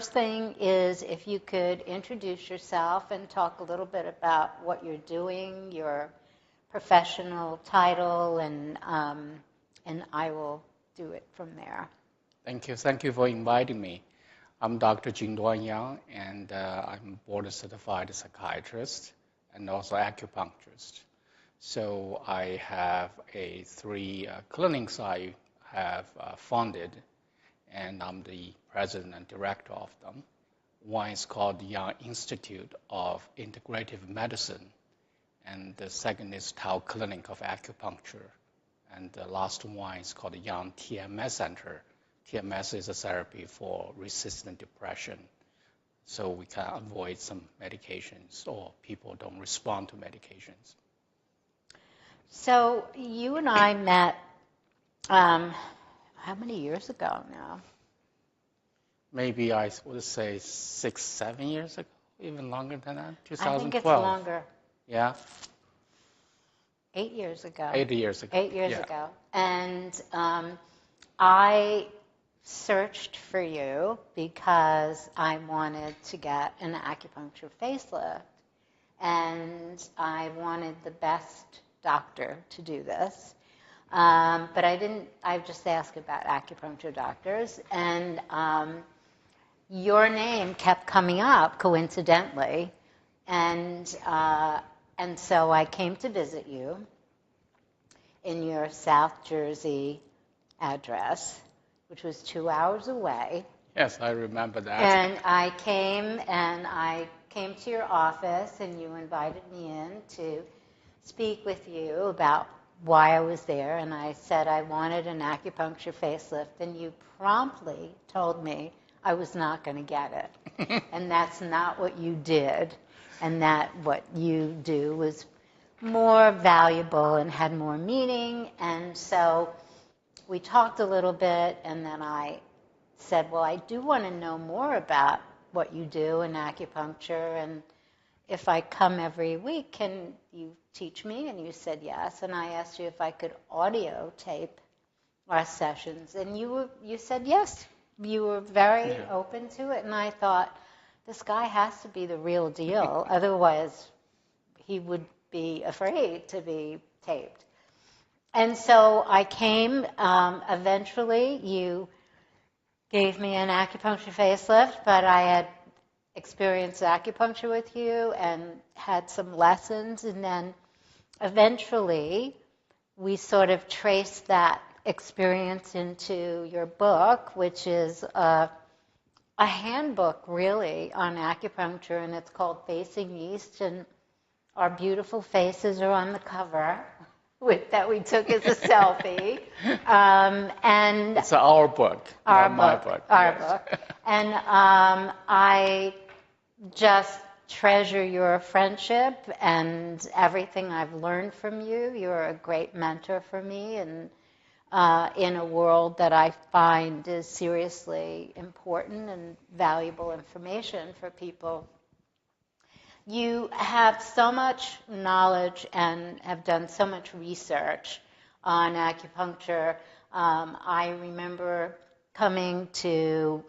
first thing is if you could introduce yourself and talk a little bit about what you're doing, your professional title, and I will do it from there. Thank you. Thank you for inviting me. I'm Dr. Jingduan Yang, and I'm board-certified psychiatrist and also acupuncturist. So I have three clinics I have funded, and I'm the president and director of them. One is called the Yang Institute of Integrative Medicine, and the second is Tao Clinic of Acupuncture, and the last one is called the Yang TMS Center. TMS is a therapy for resistant depression, so we can avoid some medications or people don't respond to medications. So you and I met, how many years ago now? Maybe I would say 6, 7 years ago, even longer than that, 2012. I think it's longer. Yeah. 8 years ago. 8 years ago. 8 years ago. And I searched for you because I wanted to get an acupuncture facelift. And I wanted the best doctor to do this. But I just asked about acupuncture doctors. And your name kept coming up coincidentally. And so I came to visit you in your South Jersey address, which was 2 hours away. Yes, I remember that. And I came to your office, and you invited me in to speak with you about why I was there. And I said I wanted an acupuncture facelift, and you promptly told me I was not going to get it. And that's not what you did. And that what you do was more valuable and had more meaning. And so we talked a little bit, and then I said, well, I do want to know more about what you do in acupuncture, and if I come every week, can you teach me? And you said yes. And I asked you if I could audio tape our sessions, and you said yes. You were very open to it, and I thought, this guy has to be the real deal, otherwise he would be afraid to be taped. And so I came. Eventually, you gave me an acupuncture facelift, but I had experienced acupuncture with you and had some lessons, and then eventually we sort of traced that experience into your book, which is a handbook really on acupuncture, and it's called Facing East, and our beautiful faces are on the cover that we took as a selfie. And it's our book, our not my book, book. Our yes. book. And I just treasure your friendship and everything I've learned from you. You're a great mentor for me, and in a world that I find is seriously important and valuable information for people. You have so much knowledge and have done so much research on acupuncture. I remember coming to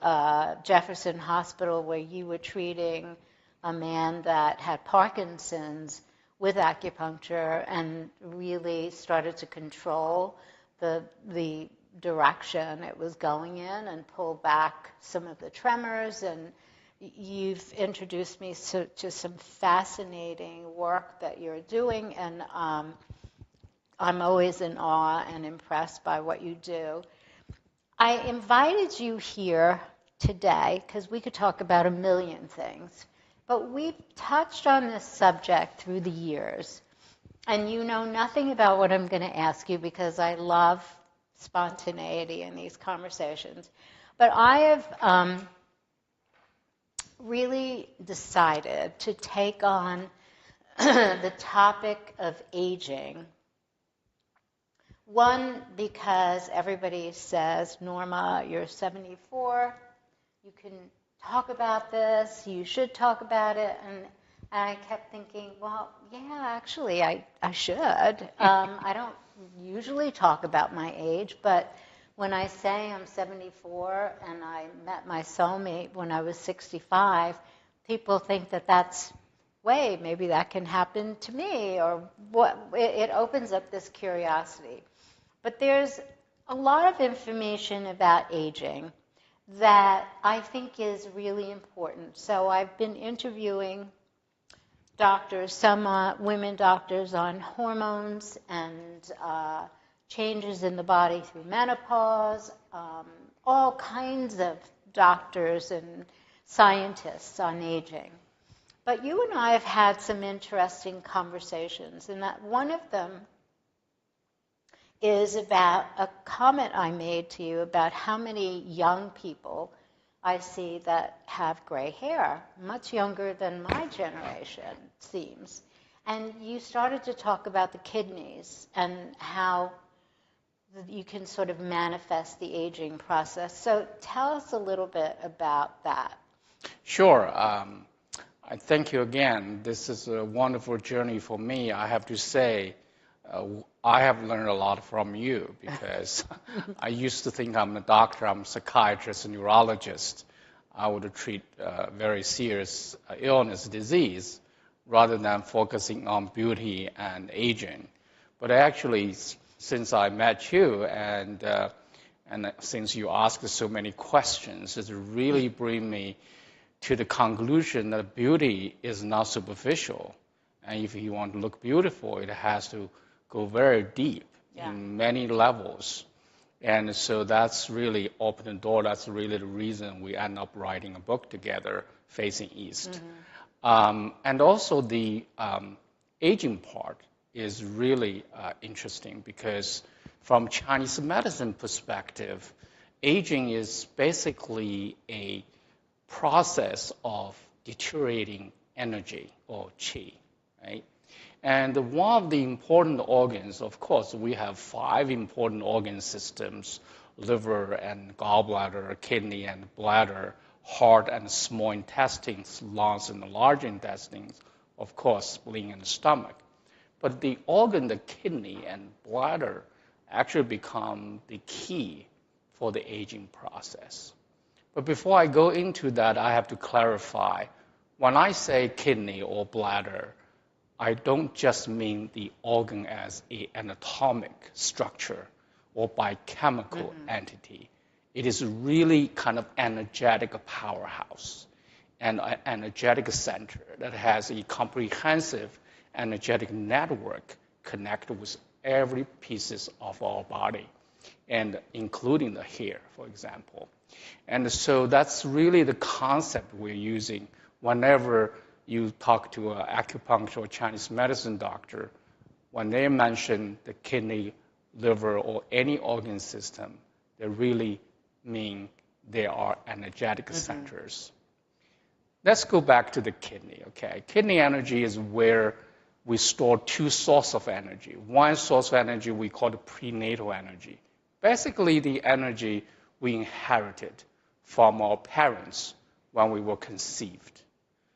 Jefferson Hospital where you were treating a man that had Parkinson's with acupuncture and really started to control the direction it was going in and pull back some of the tremors. And you've introduced me to some fascinating work that you're doing, and I'm always in awe and impressed by what you do. I invited you here today because we could talk about a million things, but we've touched on this subject through the years, and you know nothing about what I'm going to ask you because I love spontaneity in these conversations. But I have really decided to take on the topic of aging. One, because everybody says, Norma, you're 74, you can talk about this, you should talk about it, and I kept thinking, well, yeah, actually, I should. I don't usually talk about my age, but when I say I'm 74 and I met my soulmate when I was 65, people think that that's, wait, maybe that can happen to me, or what? It opens up this curiosity. But there's a lot of information about aging that I think is really important. So I've been interviewing doctors, some women doctors on hormones and changes in the body through menopause, all kinds of doctors and scientists on aging. But you and I have had some interesting conversations, and that one of them is about a comment I made to you about how many young people I see that have gray hair, much younger than my generation, seems. And you started to talk about the kidneys and how you can sort of manifest the aging process. So tell us a little bit about that. Sure. I thank you again. This is a wonderful journey for me. I have to say, I have learned a lot from you because I used to think I'm a doctor, I'm a psychiatrist, a neurologist. I would treat very serious illness, disease, rather than focusing on beauty and aging. But actually, since I met you and since you asked so many questions, it really brings me to the conclusion that beauty is not superficial. And if you want to look beautiful, it has to go very deep in many levels. And so that's really opened the door. That's really the reason we end up writing a book together, Facing East. Mm-hmm. And also the aging part is really interesting because from Chinese medicine perspective, aging is basically a process of deteriorating energy or qi, right? And one of the important organs, of course, we have 5 important organ systems: liver and gallbladder, kidney and bladder, heart and small intestines, lungs and the large intestines, of course, spleen and stomach. But the organ, the kidney and bladder, actually become the key for the aging process. But before I go into that, I have to clarify. When I say kidney or bladder, I don't just mean the organ as an anatomic structure or biochemical entity. It is really kind of energetic powerhouse and an energetic center that has a comprehensive energetic network connected with every pieces of our body, and including the hair, for example. And so that's really the concept we're using whenever you talk to an acupuncture or Chinese medicine doctor. When they mention the kidney, liver, or any organ system, they really mean they are energetic centers. Let's go back to the kidney, okay? Kidney energy is where we store 2 sources of energy. One source of energy we call the prenatal energy. Basically, the energy we inherited from our parents when we were conceived.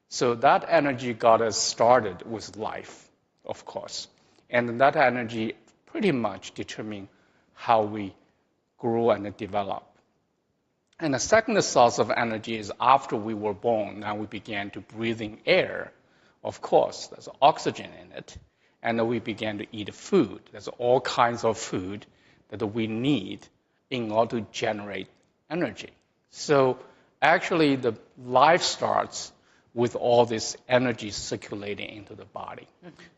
So that energy got us started with life, of course. And that energy pretty much determines how we grow and develop. And the second source of energy is after we were born, now we began to breathe in air. Of course, there's oxygen in it. And then we began to eat food. There's all kinds of food that we need in order to generate energy. So actually, the life starts with all this energy circulating into the body.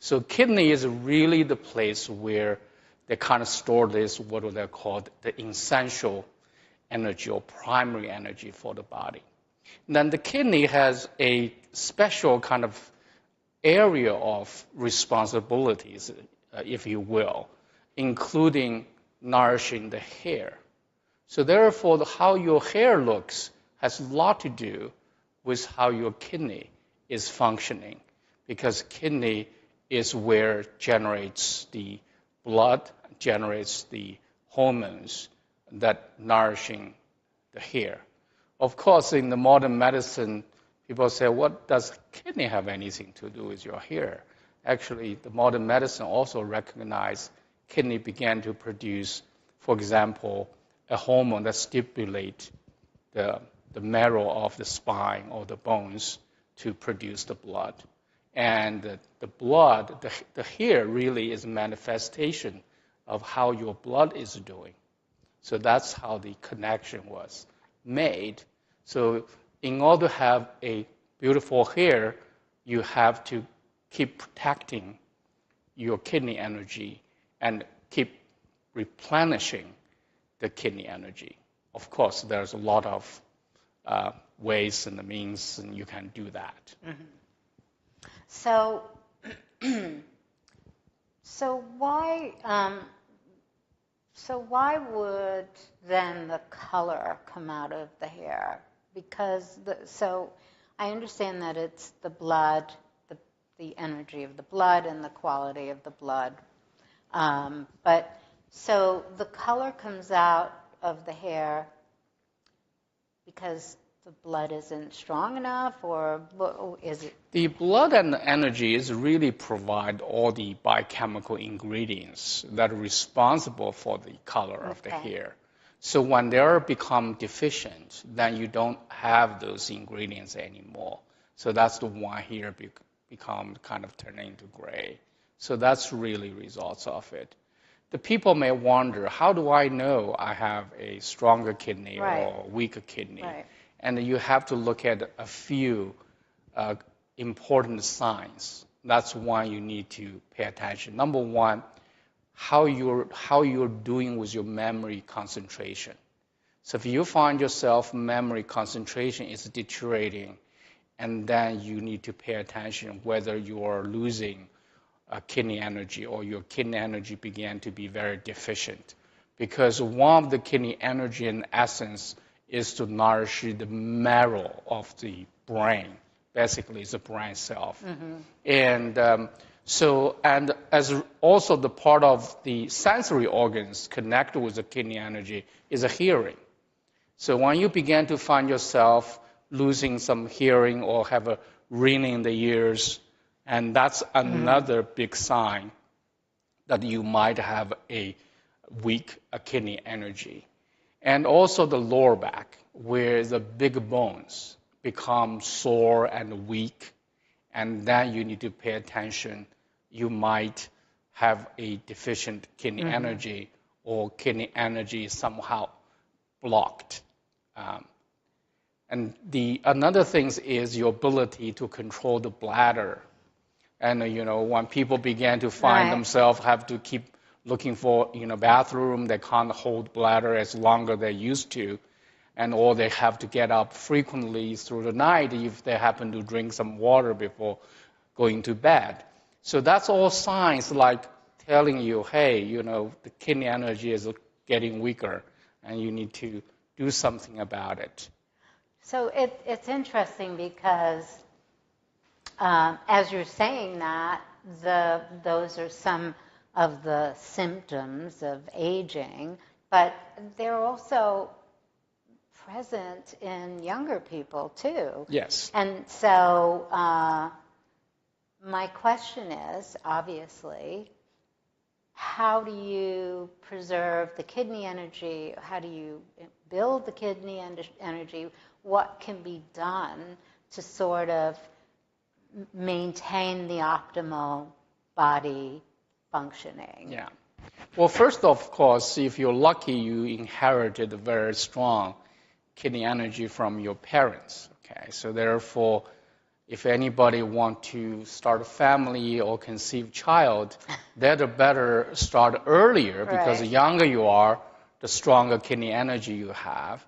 So kidney is really the place where they kind of store this, what they call the essential energy or primary energy for the body. And then the kidney has a special kind of area of responsibilities, if you will, including nourishing the hair. So therefore, how your hair looks has a lot to do with how your kidney is functioning, because kidney is where generates the blood, generates the hormones that nourishing the hair. Of course, in the modern medicine, people say, what does kidney have anything to do with your hair? Actually, the modern medicine also recognized kidney began to produce, for example, a hormone that stimulates the marrow of the spine or the bones to produce the blood. And the blood, the hair really is a manifestation of how your blood is doing. So that's how the connection was made. So in order to have a beautiful hair, you have to keep protecting your kidney energy and keep replenishing the kidney energy. Of course, there's a lot of ways and the means, and you can do that. Mm-hmm. So, so why would then the color come out of the hair? Because so I understand that it's the blood, the energy of the blood and the quality of the blood. But so the color comes out of the hair because the blood isn't strong enough, or is it? The blood and the energy is really provide all the biochemical ingredients that are responsible for the color of the hair. So when they are become deficient, then you don't have those ingredients anymore. So that's the why hair become kind of turning into gray. So that's really results of it. The people may wonder, how do I know I have a stronger kidney or a weaker kidney? Right. And you have to look at a few important signs. That's why you need to pay attention. Number one, how you're doing with your memory concentration. So if you find yourself memory concentration is deteriorating, and then you need to pay attention whether you are losing kidney energy or your kidney energy began to be very deficient. Because one of the kidney energy in essence is to nourish the marrow of the brain. Basically, it's the brain self. Mm-hmm. And and as also the part of the sensory organs connected with the kidney energy is a hearing. So when you begin to find yourself losing some hearing or have a ringing in the ears, and that's another big sign that you might have a weak kidney energy. And also the lower back, where the big bones become sore and weak, and then you need to pay attention. You might have a deficient kidney energy, or kidney energy somehow blocked. And another thing is your ability to control the bladder. And when people begin to find themselves have to keep looking for bathroom, they can't hold bladder as long as they used to, or they have to get up frequently through the night if they happen to drink some water before going to bed. So that's all signs like telling you, hey, the kidney energy is getting weaker, and you need to do something about it. So it's interesting because as you're saying that, those are some of the symptoms of aging, but they're also present in younger people too. Yes. And so my question is, obviously, how do you preserve the kidney energy? How do you build the kidney energy? What can be done to sort of maintain the optimal body functioning? Yeah. Well, first, of course, if you're lucky, you inherited a very strong kidney energy from your parents. Okay, so therefore, if anybody want to start a family or conceive child, they'd better start earlier, because the younger you are, the stronger kidney energy you have,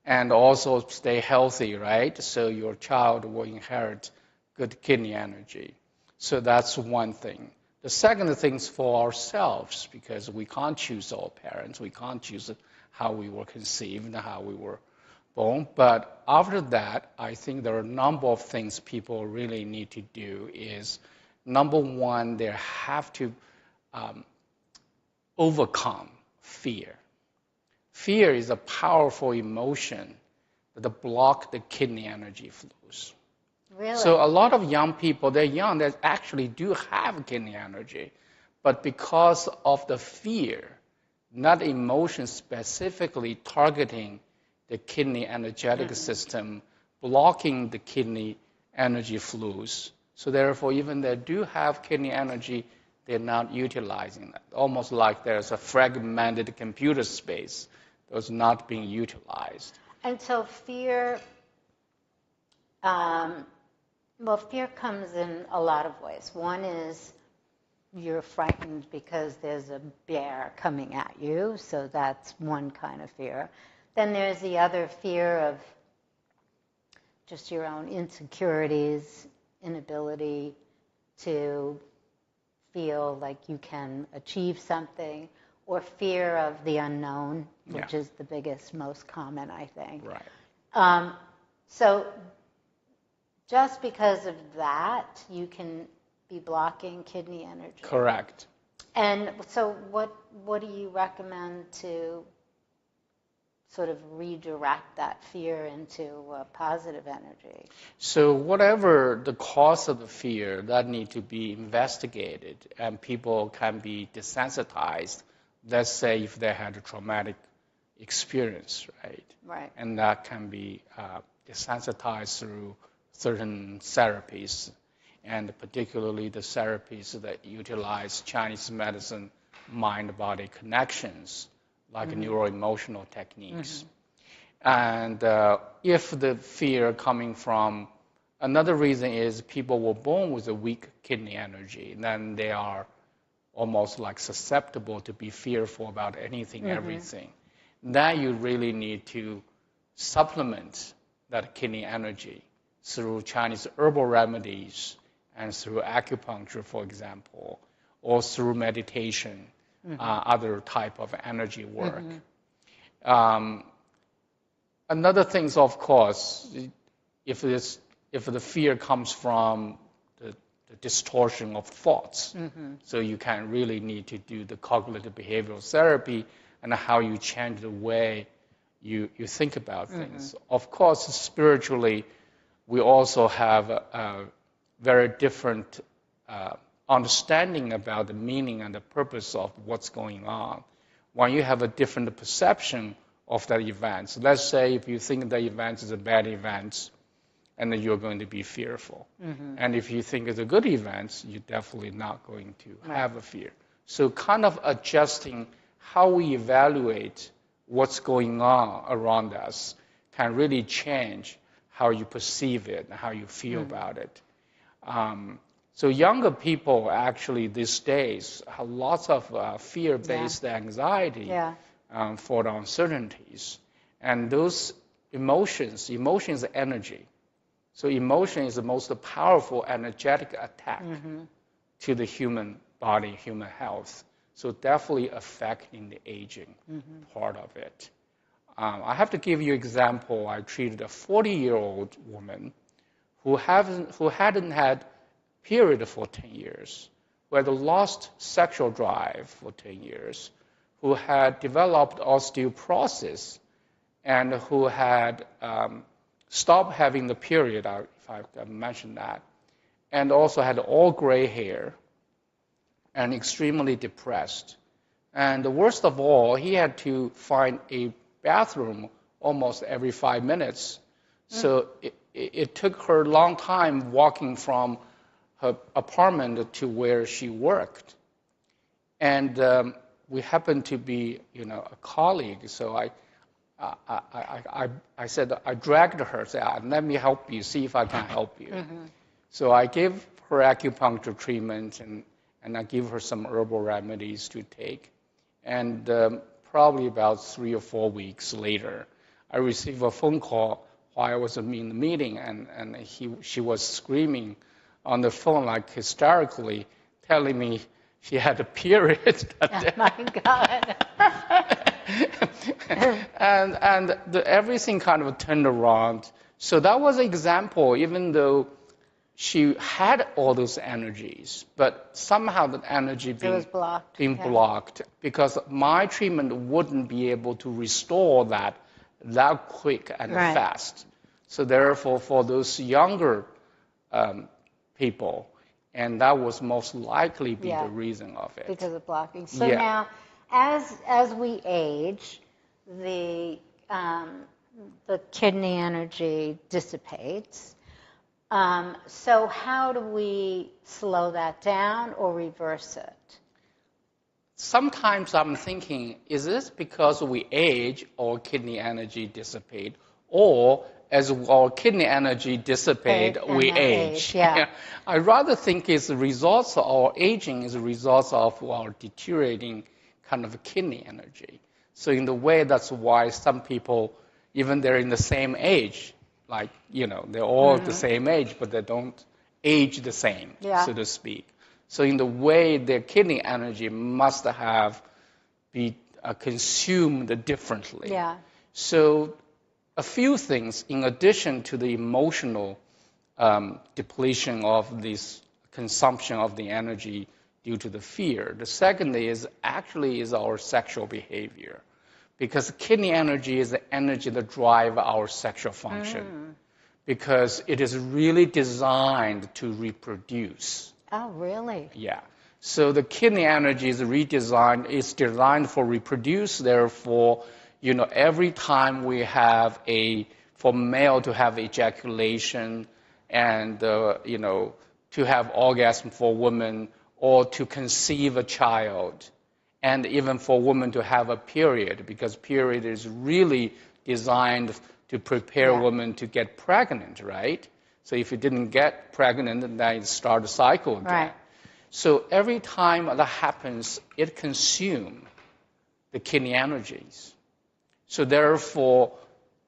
and also stay healthy, right? So your child will inherit good kidney energy. So that's one thing. The second thing is for ourselves, because we can't choose our parents. We can't choose how we were conceived and how we were born. But after that, I think there are a number of things people really need to do is, number one, they have to overcome fear. Fear is a powerful emotion that blocks the kidney energy flows. Really? So a lot of young people, they're young, they actually do have kidney energy, but because of the fear, not emotion specifically targeting the kidney energetic system, blocking the kidney energy flows. So therefore, even they do have kidney energy, they're not utilizing that. Almost like there's a fragmented computer space that's not being utilized. And so fear, fear comes in a lot of ways. One is you're frightened because there's a bear coming at you, so that's one kind of fear. Then there's the other fear of just your own insecurities, inability to feel like you can achieve something, or fear of the unknown, which is the biggest, most common, I think. Right. So just because of that, you can be blocking kidney energy. Correct. And so what do you recommend to sort of redirect that fear into positive energy? So whatever the cause of the fear, that need to be investigated, and people can be desensitized. Let's say if they had a traumatic experience, right? Right. And that can be desensitized through certain therapies, and particularly the therapies that utilize Chinese medicine mind-body connections, like neuro-emotional techniques. And if the fear coming from, another reason is people were born with a weak kidney energy, then they are almost like susceptible to be fearful about anything, everything. Then you really need to supplement that kidney energy through Chinese herbal remedies and through acupuncture, for example, or through meditation, other type of energy work. Another thing is, of course, if the fear comes from the distortion of thoughts, so you can really need to do the cognitive behavioral therapy and how you change the way you think about things. Of course, spiritually, we also have a very different understanding about the meaning and the purpose of what's going on. When you have a different perception of that event, so let's say if you think the event is a bad event, and then you're going to be fearful. And if you think it's a good event, you're definitely not going to have a fear. So kind of adjusting how we evaluate what's going on around us can really change how you perceive it and how you feel about it. So younger people actually these days have lots of fear-based anxiety for the uncertainties. And those emotions are energy. So emotion is the most powerful energetic attack to the human body, human health. So definitely affecting the aging part of it. I have to give you an example. I treated a 40-year-old woman who hadn't had period for 10 years, who had lost sexual drive for 10 years, who had developed osteoporosis, and who had stopped having the period, if I can mention that, and also had all gray hair and extremely depressed. And the worst of all, he had to find a bathroom almost every 5 minutes. So it took her a long time walking from her apartment to where she worked. And we happened to be, a colleague. So I said, I dragged her, said, let me help you, see if I can help you. So I gave her acupuncture treatment, and I gave her some herbal remedies to take. And probably about 3 or 4 weeks later, I received a phone call while I was in the meeting, and she was screaming on the phone like hysterically, telling me she had a period that day. Oh my God. and everything kind of turned around. So that was an example, even though she had all those energies, but somehow that energy being blocked because my treatment wouldn't be able to restore that quick and fast. So therefore, for those younger people, and that was most likely be the reason of it. Because of blocking. So now, as we age, the kidney energy dissipates. So how do we slow that down or reverse it? Sometimes I'm thinking, is this because we age, our kidney energy dissipate, or as our kidney energy dissipate, we age? Yeah. I rather think it's the results of our aging is the results of our deteriorating kind of kidney energy. So in the way, that's why some people, even they're in the same age, like, they're all the same age, but they don't age the same, so to speak. So in the way, their kidney energy must have be consumed differently. Yeah. So a few things, in addition to the emotional depletion of this consumption of the energy due to the fear, the second is actually our sexual behavior. Because kidney energy is the energy that drives our sexual function. Because it is really designed to reproduce. Oh, really? Yeah. So the kidney energy is redesigned, it's designed for reproduce. Therefore, every time we have for male to have ejaculation and, to have orgasm for women or to conceive a child, and even for women to have a period, because period is really designed to prepare women to get pregnant, right? So if you didn't get pregnant, then you start a cycle again. Right. So every time that happens, it consumes the kidney energies. So therefore,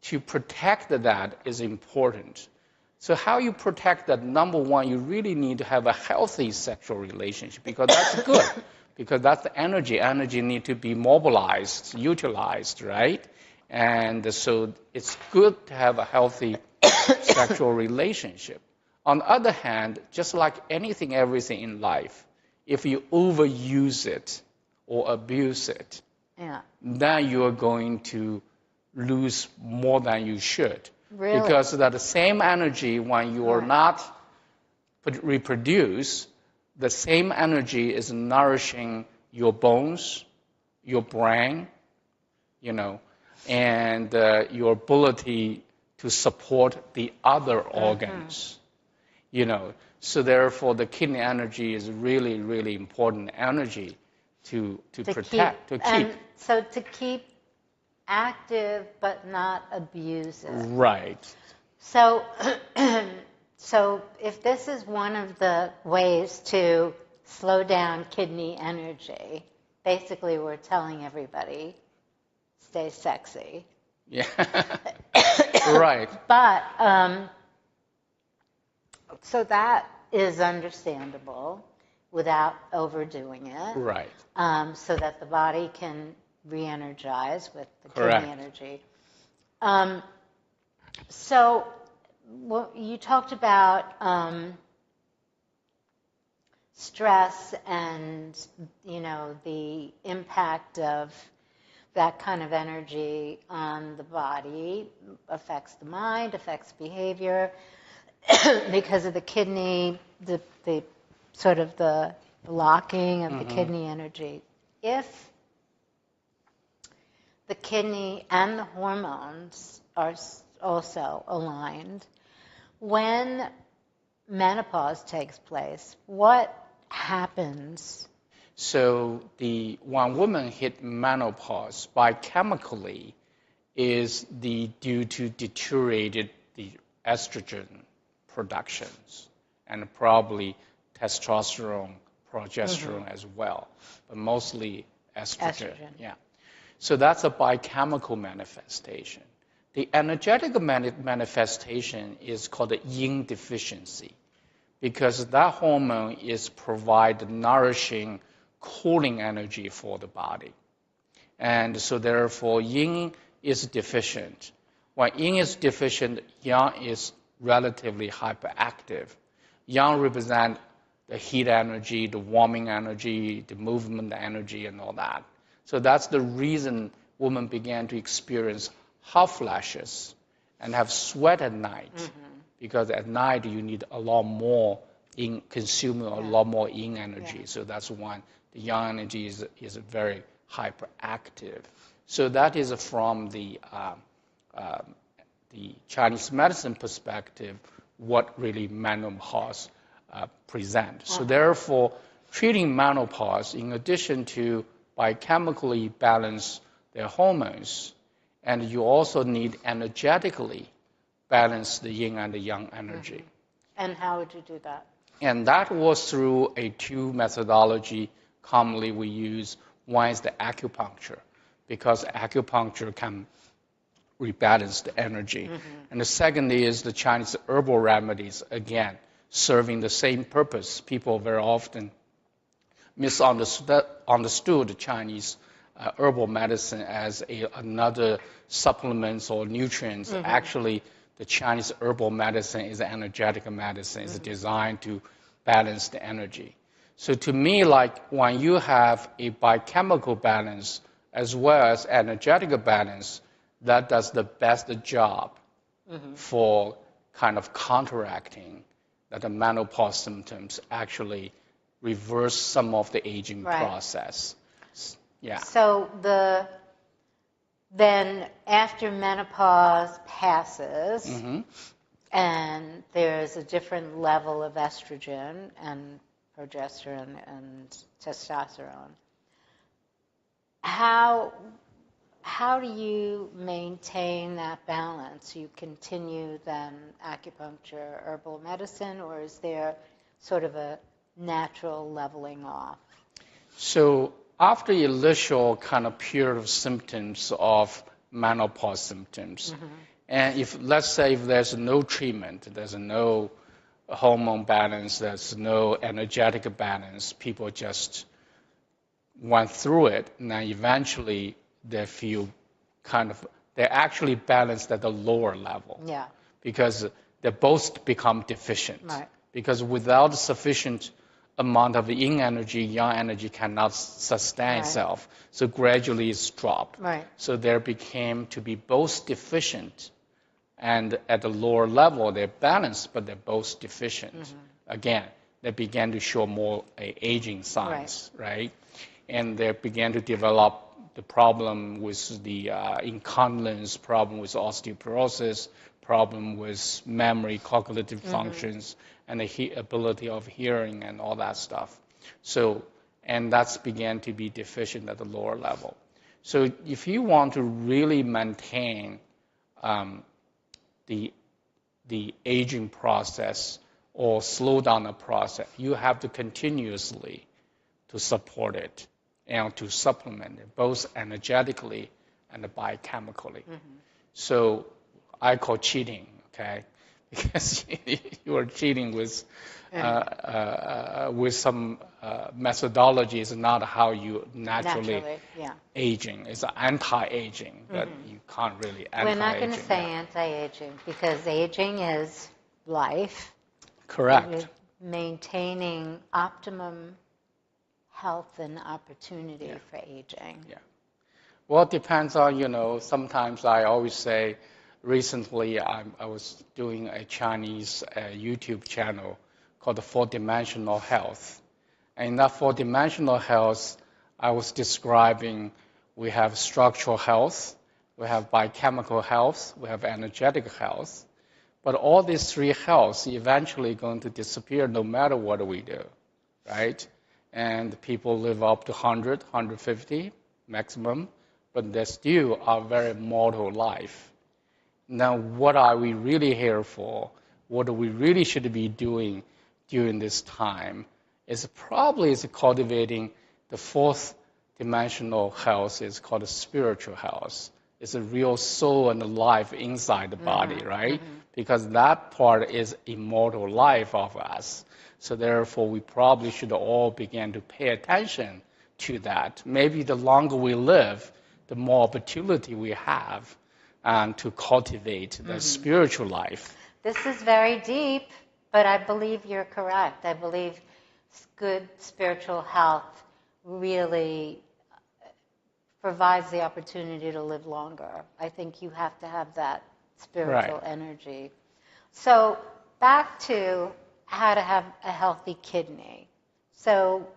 to protect that is important. So how you protect that? Number one, you really need to have a healthy sexual relationship, because that's good. Because that's the energy. Energy need to be mobilized, utilized, right? And so it's good to have a healthy sexual relationship. On the other hand, just like everything in life, if you overuse it or abuse it, then you are going to lose more than you should. Really? Because that same energy, when you are not reproduce, the same energy is nourishing your bones, your brain, and your ability to support the other organs. So therefore, the kidney energy is really, really important energy to protect, to keep. So to keep active but not abusive. Right. So, so if this is one of the ways to slow down kidney energy, basically we're telling everybody, stay sexy. Yeah. Right. But, so that is understandable without overdoing it. Right. So that the body can re-energize with the Correct. kidney energy. So you talked about stress and, the impact of that kind of energy on the body affects the mind, affects behavior because of the kidney, the sort of the blocking of the kidney energy. If the kidney and the hormones are also aligned, when menopause takes place, what happens? So when women hit menopause, biochemically, is due to deteriorated the estrogen productions and probably testosterone, progesterone as well, but mostly estrogen. Yeah. So that's a biochemical manifestation. The energetic manifestation is called the yin deficiency, because that hormone is provide nourishing, cooling energy for the body. And so therefore, yin is deficient. When yin is deficient, yang is relatively hyperactive. Yang represents the heat energy, the warming energy, the movement energy, and all that. So that's the reason women began to experience hot flashes and have sweat at night, because at night you need a lot more consuming a lot more yin energy. So that's why the yang energy is very hyperactive. So that is from the Chinese medicine perspective, what really menopause present. So therefore, treating menopause, in addition to biochemically balance their hormones, and you also need energetically balance the yin and the yang energy. And how would you do that? And that was through a two methodology commonly we use. One is the acupuncture, because acupuncture can rebalance the energy. And the second is the Chinese herbal remedies, again, serving the same purpose. People very often misunderstood Chinese herbal medicine as another supplements or nutrients. Actually, the Chinese herbal medicine is an energetic medicine. It's designed to balance the energy. So to me, like when you have a biochemical balance as well as energetic balance, that does the best job for kind of counteracting that the menopause symptoms actually reverse some of the aging process. Yeah. So then after menopause passes, and there's a different level of estrogen and progesterone and testosterone, how do you maintain that balance? You continue then acupuncture, herbal medicine, or is there sort of a natural leveling off? So after the initial kind of period of symptoms of menopause symptoms, and let's say if there's no treatment, there's no hormone balance, there's no energetic balance, people just went through it, and then eventually they feel they're actually balanced at the lower level. Yeah. Because they both become deficient. Right. Because without sufficient amount of yin energy, yang energy cannot sustain itself. So gradually it's dropped. Right. So there became to be both deficient and at the lower level they're balanced, but they're both deficient. Again, they began to show more aging signs, right? And they began to develop the problem with the incontinence, problem with osteoporosis, problem with memory, cognitive functions, and the ability of hearing and all that stuff. So, and that's began to be deficient at the lower level. So if you want to really maintain the aging process or slow down the process, you have to continuously to support it and to supplement it, both energetically and biochemically. So I call cheating, okay? Because you are cheating with some methodology. It's not how you naturally aging. It's anti-aging, but you can't really anti-aging. We're not going to say anti-aging because aging is life. Correct. Maintaining optimum health and opportunity for aging. Yeah. Well, it depends on, sometimes I always say, recently I was doing a Chinese YouTube channel called the 4-Dimensional Health. And in that 4-Dimensional Health, I was describing we have structural health, we have biochemical health, we have energetic health. But all these three healths eventually going to disappear no matter what we do, right? And people live up to 100, 150 maximum, but they still are very mortal life. Now, what are we really here for? What we really should be doing during this time is probably cultivating the 4th dimensional health. Is called spiritual health. It's a real soul and life inside the body, right? Because that part is immortal life of us. So therefore, we probably should all begin to pay attention to that. Maybe the longer we live, the more opportunity we have to cultivate the spiritual life. This is very deep, but I believe you're correct. I believe good spiritual health really provides the opportunity to live longer. I think you have to have that spiritual energy. So back to how to have a healthy kidney. So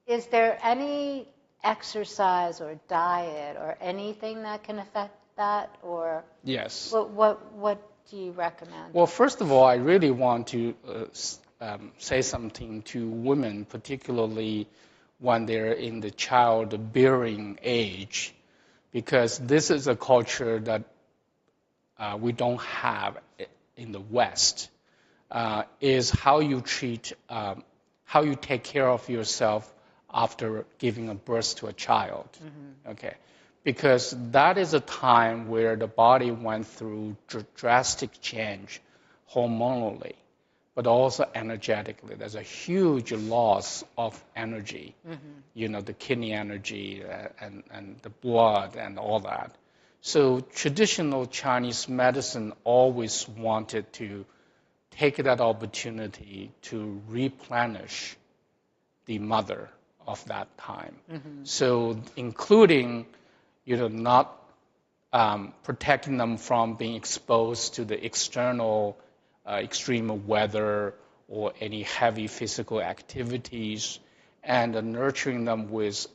is there any exercise or diet or anything that can affect that? Or Yes. what do you recommend? Well, first of all, I really want to say something to women, particularly when they're in the childbearing age, because this is a culture that we don't have in the West, is how you treat, how you take care of yourself after giving a birth to a child. Mm-hmm. Okay, because that is a time where the body went through drastic change hormonally, but also energetically. There's a huge loss of energy, mm-hmm. The kidney energy and the blood and all that. So traditional Chinese medicine always wanted to take that opportunity to replenish the mother of that time. Mm-hmm. So including, not protecting them from being exposed to the external extreme weather or any heavy physical activities, and nurturing them with,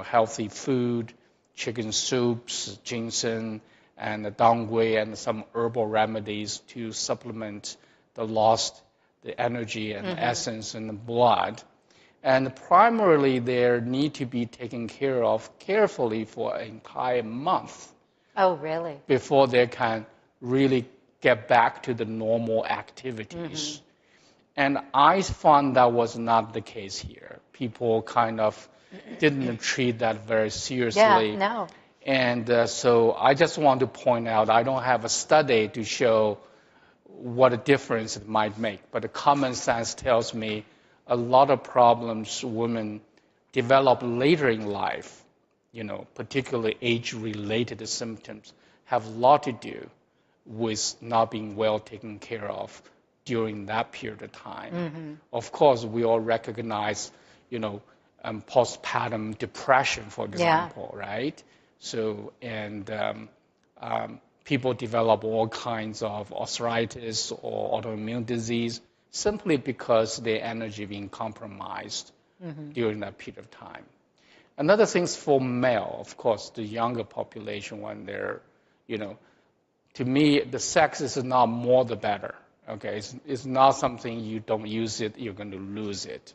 healthy food, chicken soups, ginseng, and the dongui, and some herbal remedies to supplement the energy and mm-hmm. essence in the blood. And primarily, they need to be taken care of carefully for an entire month. Oh, really? Before they can really get back to the normal activities. Mm-hmm. And I found that was not the case here. People kind of didn't treat that very seriously. Yeah, no. And so I just want to point out, I don't have a study to show what a difference it might make, but the common sense tells me a lot of problems women develop later in life, particularly age-related symptoms, have a lot to do with not being well taken care of during that period of time. Mm-hmm. Of course, we all recognize, postpartum depression, for example, yeah. Right? So, and people develop all kinds of arthritis or autoimmune disease simply because their energy being compromised mm-hmm. during that period of time. Another thing is for male, of course, the younger population, when they're, to me, the sex is not more the better. Okay, it's not something you don't use it, you're going to lose it.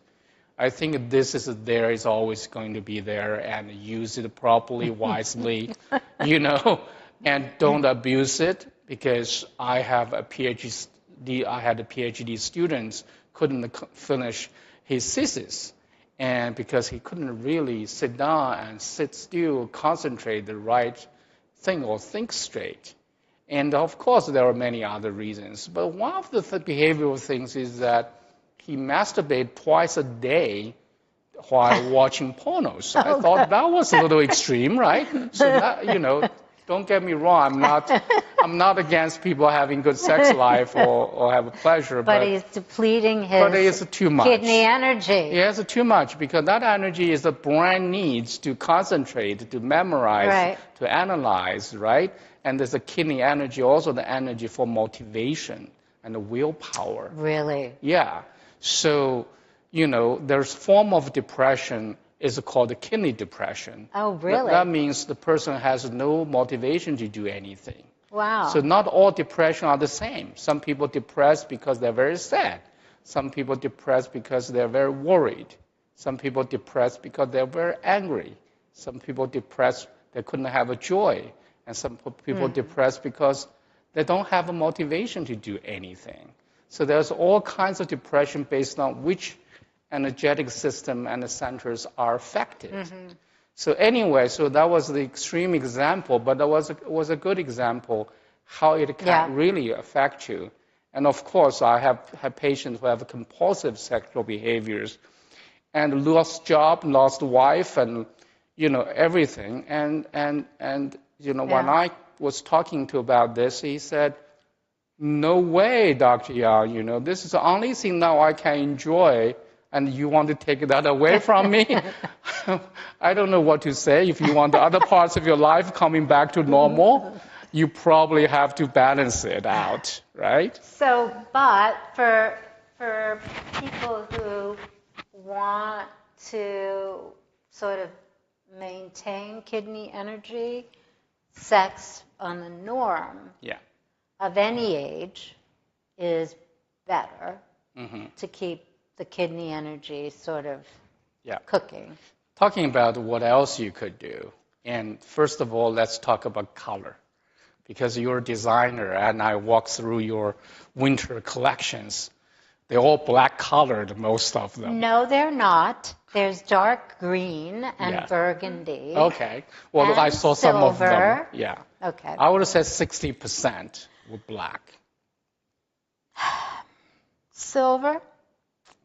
I think this is there is always going to be there, and use it properly, wisely, and don't abuse it, because I had a PhD student couldn't finish his thesis, and because he couldn't really sit down and sit still, concentrate the right thing or think straight. And of course, there are many other reasons. But one of the behavioral things is that he masturbated twice a day while watching pornos. Oh, I thought that was a little extreme, right? So that, don't get me wrong. I'm not against people having good sex life or have a pleasure. But he's depleting his too much. Kidney energy. It's too much, because that energy is the brain needs to concentrate, to memorize, right. To analyze, right? And there's a kidney energy, also the energy for motivation and the willpower. Really? Yeah. So, there's form of depression is called the kidney depression. Oh, really? That means the person has no motivation to do anything. Wow. So not all depression are the same. Some people depressed because they're very sad. Some people depressed because they're very worried. Some people depressed because they're very angry. Some people depressed they couldn't have a joy. And some people depressed because they don't have a motivation to do anything. So there's all kinds of depression based on which energetic system and the centers are affected. Mm-hmm. So anyway, so that was the extreme example, but that was a good example how it can really affect you. And of course, I have patients who have compulsive sexual behaviors and lost job, lost wife, and everything. And when I was talking to about this, he said, "No way, Dr. Yang, this is the only thing now I can enjoy, and you want to take that away from me?" I don't know what to say. If you want the other parts of your life coming back to normal, you probably have to balance it out, right? So, but for people who want to sort of maintain kidney energy, sex on the norm of any age is better to keep the kidney energy sort of cooking. Talking about what else you could do. And first of all, let's talk about color. Because you're a designer and I walk through your winter collections. They're all black colored, most of them. No, they're not. There's dark green and burgundy. Okay. Well, I saw silver. Some of them. Yeah. Okay. I would have said 60% were black. Silver?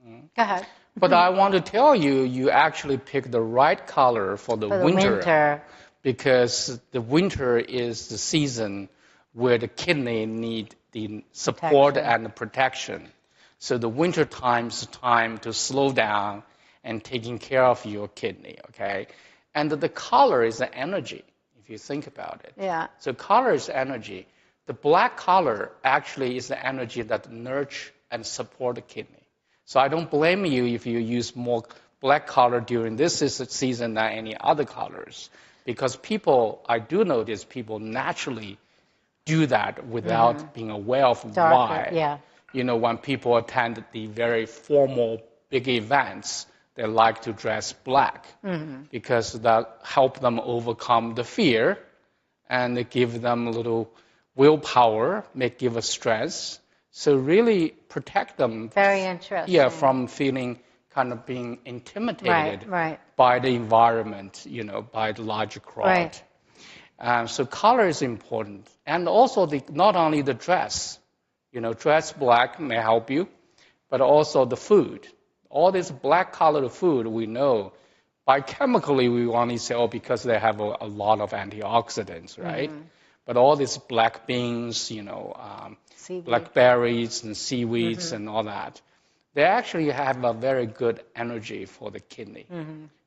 Go ahead. But I want to tell you, you actually picked the right color for the winter. Because the winter is the season where the kidney need the support and the protection. So the winter time is time to slow down and taking care of your kidney, okay? And the color is the energy, if you think about it. Yeah. So color is energy. The black color actually is the energy that nurture and support the kidney. So I don't blame you if you use more black color during this season than any other colors. Because I do notice people naturally do that without being aware of why. Yeah. When people attend the very formal big events, they like to dress black because that helps them overcome the fear and it gives them a little willpower, give us stress. So really protect them. Very interesting. Yeah, from feeling kind of being intimidated by the environment, by the larger crowd. So color is important. And also not only the dress, dress black may help you, but also the food. All this black colored food we know, biochemically we only say, because they have a lot of antioxidants, right? But all these black beans, blackberries and seaweeds and all that, they actually have a very good energy for the kidney.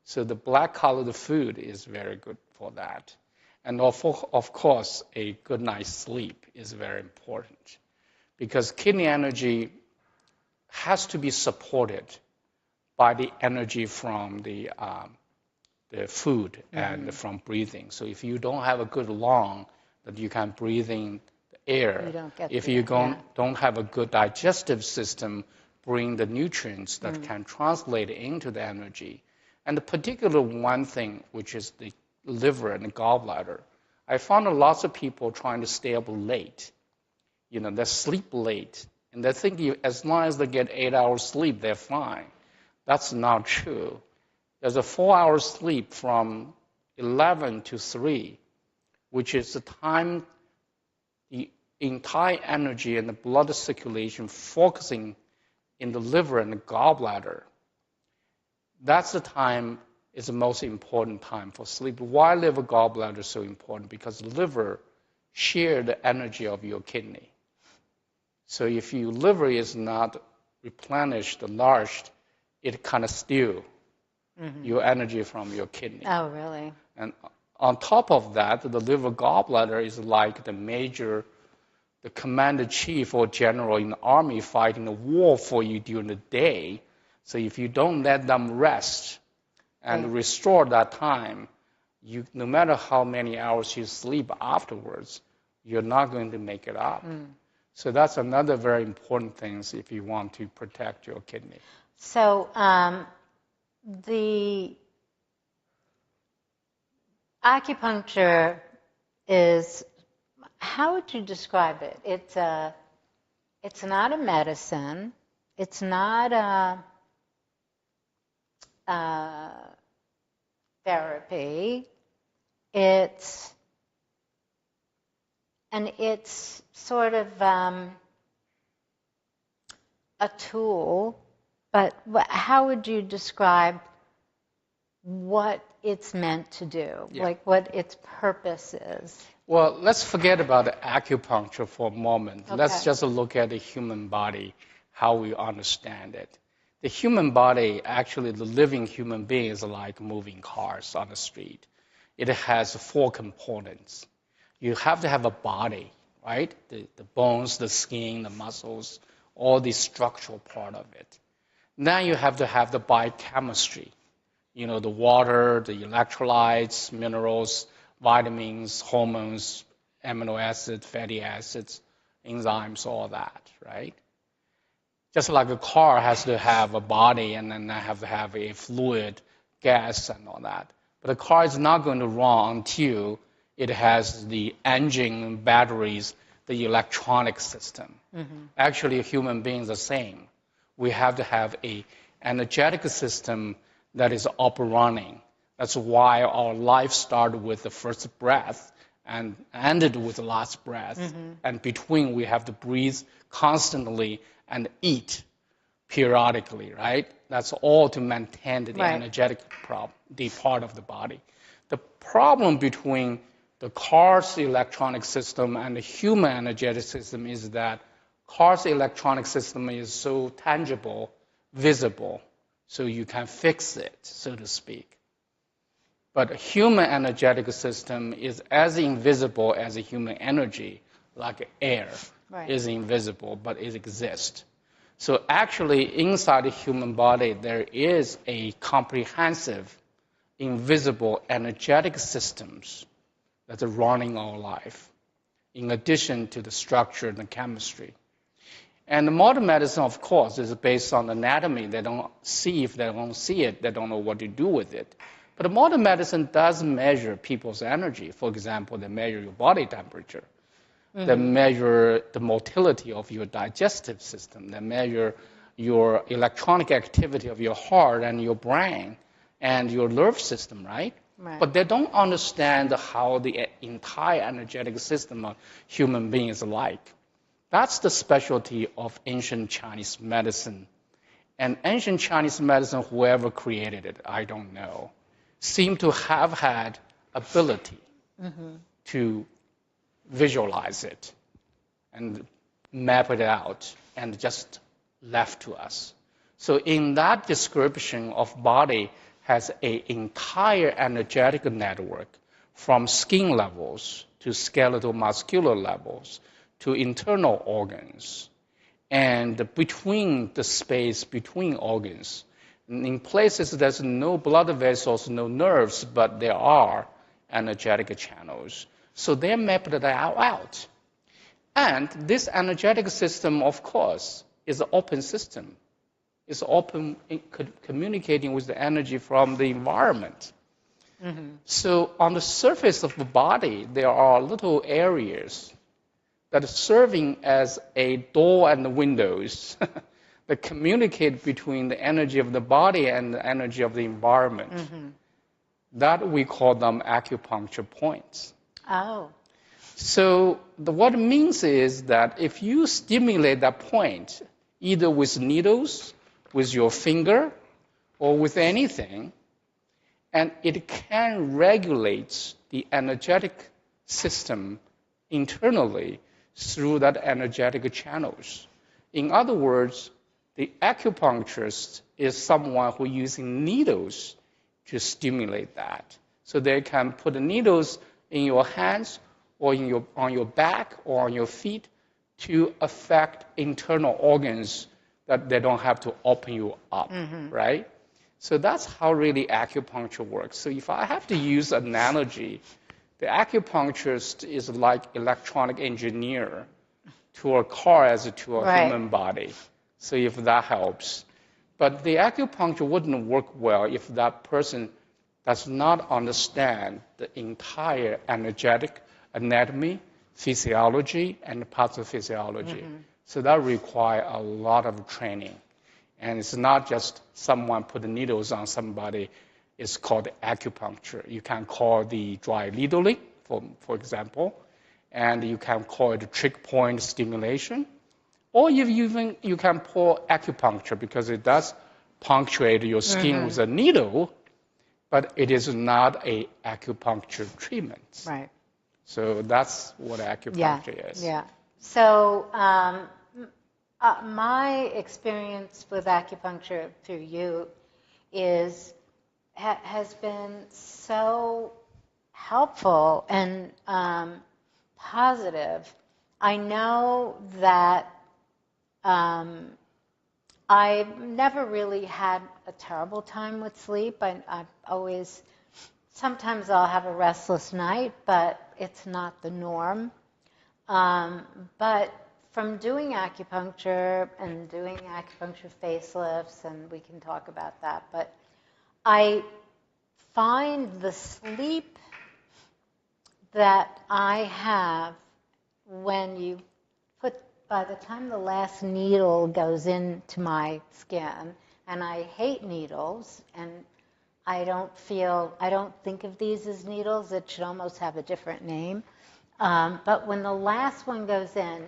So the black colored food is very good for that. And of course, a good night's sleep is very important because kidney energy has to be supported by the energy from the food and from breathing. So if you don't have a good lung that you can breathe in the air, if you don't have a good digestive system, bring the nutrients that can translate into the energy. And the particular one thing, which is the liver and the gallbladder, I found lots of people trying to stay up late. They sleep late. And they think as long as they get 8 hours sleep, they're fine. That's not true. There's a 4-hour sleep from 11 to 3, which is the time the entire energy and the blood circulation focusing in the liver and the gallbladder. That's the time is the most important time for sleep. Why liver gallbladder is so important? Because the liver share the energy of your kidney. So if your liver is not replenished, enlarged, it kind of steals your energy from your kidney. Oh, really? And on top of that, the liver gallbladder is like the commander-chief or general in the army fighting a war for you during the day. So if you don't let them rest and restore that time, no matter how many hours you sleep afterwards, you're not going to make it up. So that's another very important thing if you want to protect your kidney. So the acupuncture is, how would you describe it? It's not a medicine. It's not a therapy. It's sort of a tool, but how would you describe what it's meant to do, like what its purpose is? Well, let's forget about the acupuncture for a moment. Okay. Let's just look at the human body, how we understand it. The human body, actually the living human being is like moving cars on the street. It has 4 components. You have to have a body, right? The bones, the skin, the muscles, all the structural part of it. Then you have to have the biochemistry. the water, the electrolytes, minerals, vitamins, hormones, amino acids, fatty acids, enzymes, all that, right? Just like a car has to have a body and then have to have a fluid, gas, and all that. But a car is not going to run until it has the engine, batteries, the electronic system. Actually, human beings are the same. We have to have an energetic system that is up and running. That's why our life started with the first breath and ended with the last breath. And between, we have to breathe constantly and eat periodically, right? That's all to maintain the energetic the part of the body. The problem between the car's electronic system and the human energetic system is that car's electronic system is so tangible, visible, so you can fix it, so to speak. But a human energetic system is as invisible as a human energy, like air is invisible, but it exists. So actually, inside the human body, there is a comprehensive, invisible, energetic systems that's running our life, in addition to the structure and the chemistry. And the modern medicine, of course, is based on anatomy. They don't see. If they don't see it, they don't know what to do with it. But the modern medicine does measure people's energy. For example, they measure your body temperature. They measure the motility of your digestive system. They measure your electronic activity of your heart and your brain and your nerve system, right? But they don't understand how the entire energetic system of human beings is like. That's the specialty of ancient Chinese medicine. And ancient Chinese medicine, whoever created it, I don't know, seem to have had ability to visualize it and map it out and just left to us. So in that description of body has an entire energetic network from skin levels to skeletal muscular levels to internal organs and between the space between organs. In places there's no blood vessels, no nerves, but there are energetic channels. So they mapped it out. And this energetic system, of course, is an open system. It's open, communicating with the energy from the environment. So on the surface of the body, there are little areas that are serving as a door and the windows that communicate between the energy of the body and the energy of the environment. That we call them acupuncture points. Oh. So what it means is that if you stimulate that point, either with needles, with your finger, or with anything, and it can regulate the energetic system internally through that energetic channels. In other words, the acupuncturist is someone who using needles to stimulate that. So they can put the needles in your hands or on your back or on your feet to affect internal organs that they don't have to open you up, right? So that's how really acupuncture works. So if I have to use an analogy, the acupuncturist is like electronic engineer to a car as to a human body. So if that helps. But the acupuncture wouldn't work well if that person does not understand the entire energetic anatomy, physiology, and pathophysiology. So that requires a lot of training. And it's not just someone put the needles on somebody. It's called acupuncture. You can call the dry needling, for example, and you can call it trick point stimulation. Or you can call acupuncture because it does punctuate your skin with a needle, but it is not an acupuncture treatment. Right. So that's what acupuncture is. Yeah. So my experience with acupuncture through you has been so helpful and positive. I know that I never really had a terrible time with sleep. I always, sometimes I'll have a restless night, but it's not the norm. But from doing acupuncture and doing acupuncture facelifts, and we can talk about that, but I find the sleep that I have when you put, by the time the last needle goes into my skin, and I hate needles, and I don't think of these as needles. It should almost have a different name. But when the last one goes in,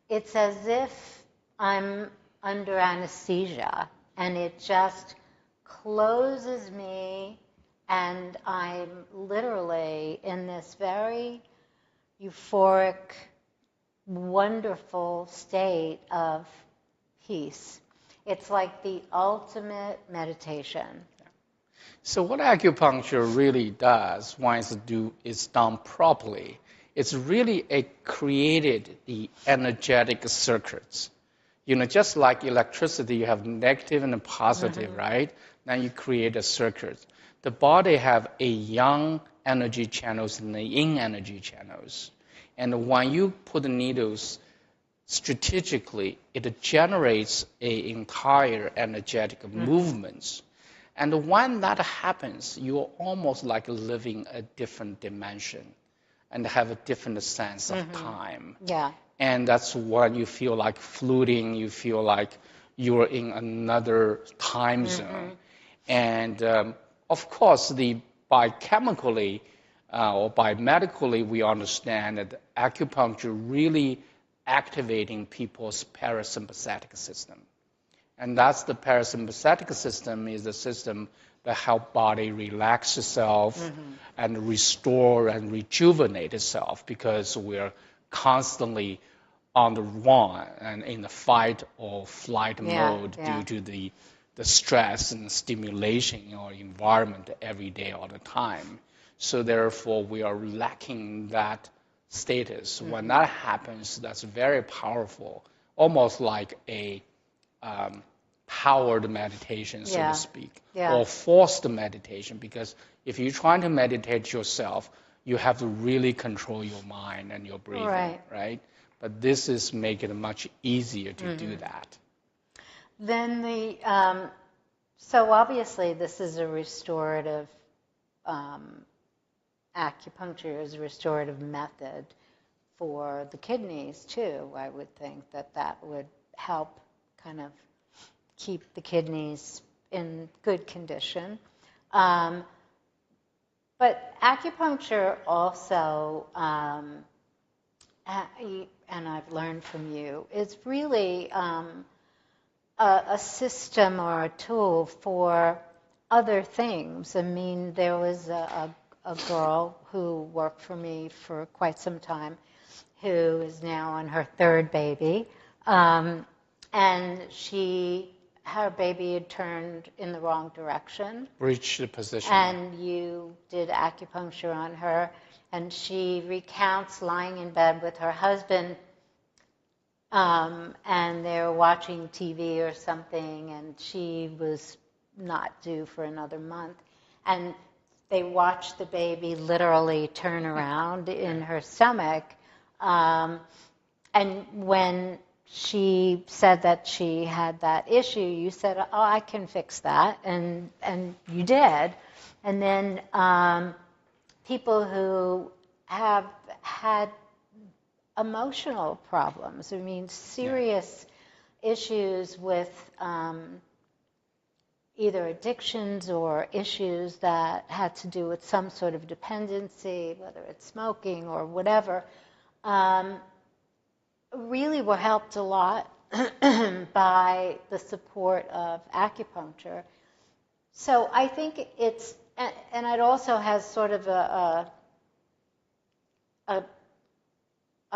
it's as if I'm under anesthesia, and it just closes me, and I'm literally in this very euphoric, wonderful state of peace. It's like the ultimate meditation. So what acupuncture really does, once it's done properly, it's really created the energetic circuits. Just like electricity, you have negative and a positive, right? Now you create a circuit. The body have a yang energy channels and the yin energy channels. And when you put the needles strategically, it generates an entire energetic movements. And when that happens, you're almost like living a different dimension and have a different sense of time. Yeah. And that's when you feel like floating, you feel like you're in another time zone. And of course, biochemically or biomedically, we understand that acupuncture really activating people's parasympathetic system. And that's the parasympathetic system is the system that help body relax itself and restore and rejuvenate itself, because we're constantly on the run and in the fight or flight mode due to the stress and stimulation in our environment every day, all the time. So therefore, we are lacking that status. When that happens, that's very powerful, almost like a powered meditation, so to speak, or forced meditation, because if you're trying to meditate yourself, you have to really control your mind and your breathing, right? But this is making it much easier to do that. Then so obviously this is a restorative, acupuncture is a restorative method for the kidneys too. I would think that would help kind of keep the kidneys in good condition. But acupuncture also, and I've learned from you, is really a system or a tool for other things. I mean, there was a girl who worked for me for quite some time who is now on her third baby, and her baby had turned in the wrong direction. Reached the position. And you did acupuncture on her, and she recounts lying in bed with her husband, and they were watching TV or something, and she was not due for another month. And they watched the baby literally turn around in her stomach. And when she said that she had that issue, you said, oh, I can fix that. And you did. And then people who have had emotional problems, I mean, serious issues with either addictions or issues that had to do with some sort of dependency, whether it's smoking or whatever, really were helped a lot by the support of acupuncture. So I think it's, and it also has sort of a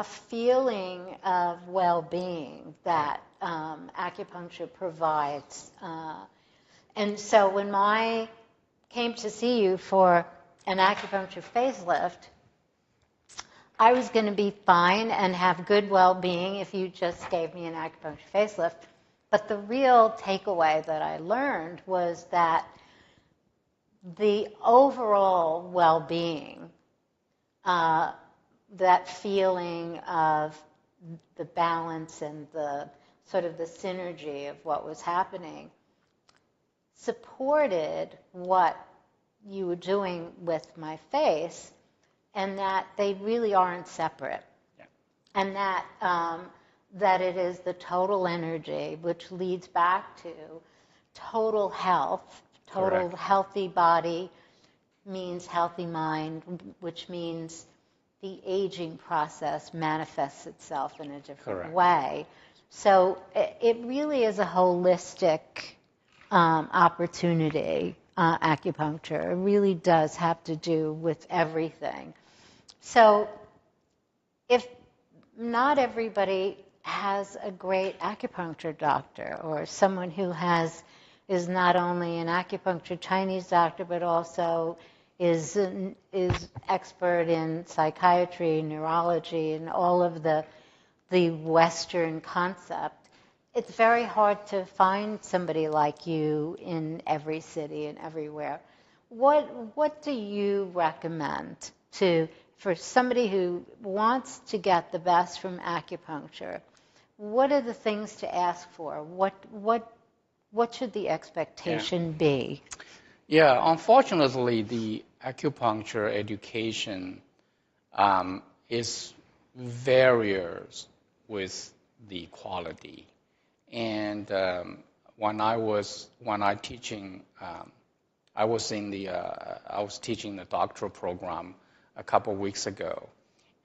feeling of well-being that acupuncture provides. And so when I came to see you for an acupuncture facelift, I was going to be fine and have good well-being if you just gave me an acupuncture facelift. But the real takeaway that I learned was that the overall well-being, that feeling of the balance and the sort of the synergy of what was happening, supported what you were doing with my face, and that they really aren't separate. Yeah. And that that it is the total energy, which leads back to total health. Total Correct. healthy body means healthy mind, which means the aging process manifests itself in a different Correct. way. So it really is a holistic opportunity, acupuncture. It really does have to do with everything. So if not everybody has a great acupuncture doctor, or someone who is not only an acupuncture Chinese doctor, but also is expert in psychiatry, neurology, and all of the Western concept, it's very hard to find somebody like you in every city and everywhere. What do you recommend for somebody who wants to get the best from acupuncture? What are the things to ask for? What should the expectation be? Yeah, unfortunately, the acupuncture education is varies with the quality. And when I teaching, I was teaching the doctoral program a couple of weeks ago,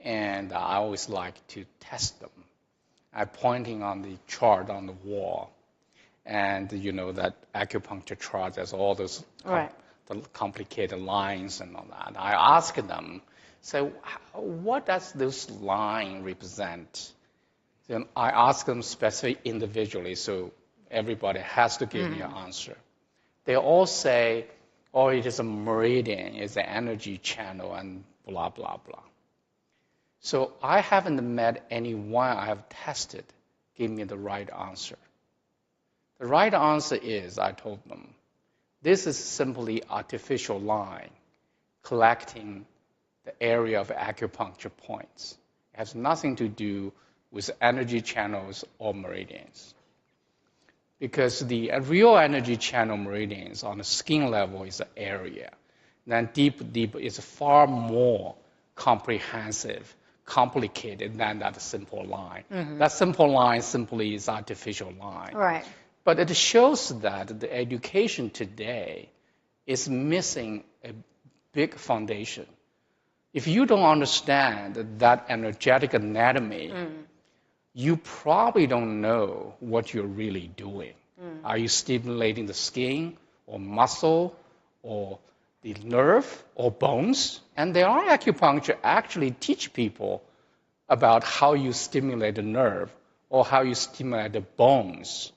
and I always like to test them. I'm pointing on the chart on the wall, and you know that acupuncture chart has all those the complicated lines and all that. I ask them, so what does this line represent? Then I ask them specifically individually, so everybody has to give me an answer. They all say, oh, it is a meridian, it's an energy channel, and blah, blah, blah. So I haven't met anyone I have tested give me the right answer. The right answer is, I told them, this is simply artificial line collecting the area of acupuncture points. It has nothing to do with energy channels or meridians. Because the real energy channel meridians on the skin level is the area. Then deep is far more comprehensive, complicated than that simple line. Mm-hmm. That simple line simply is artificial line. Right. But it shows that the education today is missing a big foundation. If you don't understand that energetic anatomy, you probably don't know what you're really doing. Are you stimulating the skin or muscle or the nerve or bones? And there are acupuncture actually teach people about how you stimulate the nerve or how you stimulate the bones.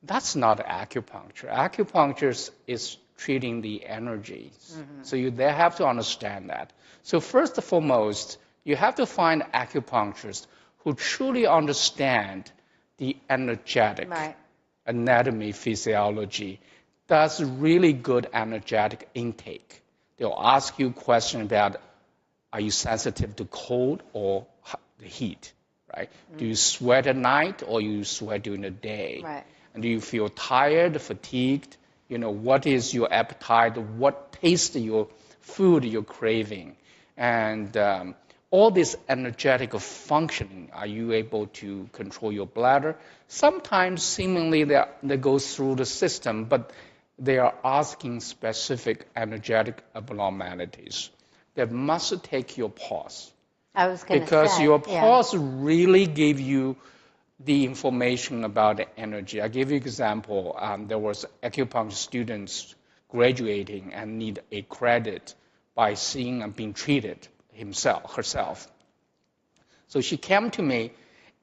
That's not acupuncture. Acupuncture is treating the energies. Mm-hmm. So they have to understand that. So first and foremost, you have to find acupuncturists who truly understand the energetic anatomy, physiology, does really good energetic intake. They'll ask you questions about, are you sensitive to cold or the heat, right? Do you sweat at night or you sweat during the day? Right. And do you feel tired, fatigued? You know, what is your appetite? What taste your food you're craving? And all this energetic functioning, are you able to control your bladder? Sometimes seemingly they go through the system, but they are asking specific energetic abnormalities. They must take your pulse. I was going to say. Because your pulse really give you the information about the energy. I give you an example. There was acupuncture students graduating and need a credit by seeing and being treated herself. So she came to me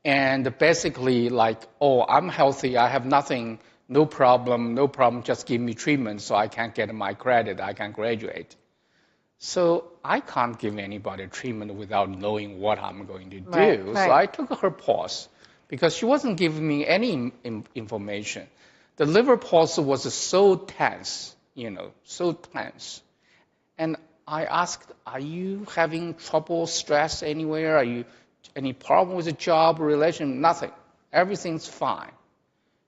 and basically like, oh, I'm healthy, I have nothing, no problem, just give me treatment so I can get my credit, I can graduate. So I can't give anybody treatment without knowing what I'm going to do. Right. So I took her pulse. because she wasn't giving me any information. The liver pulse was so tense, so tense. And I asked, are you having trouble, stress anywhere? Are you any problem with the job, relation? Nothing. Everything's fine.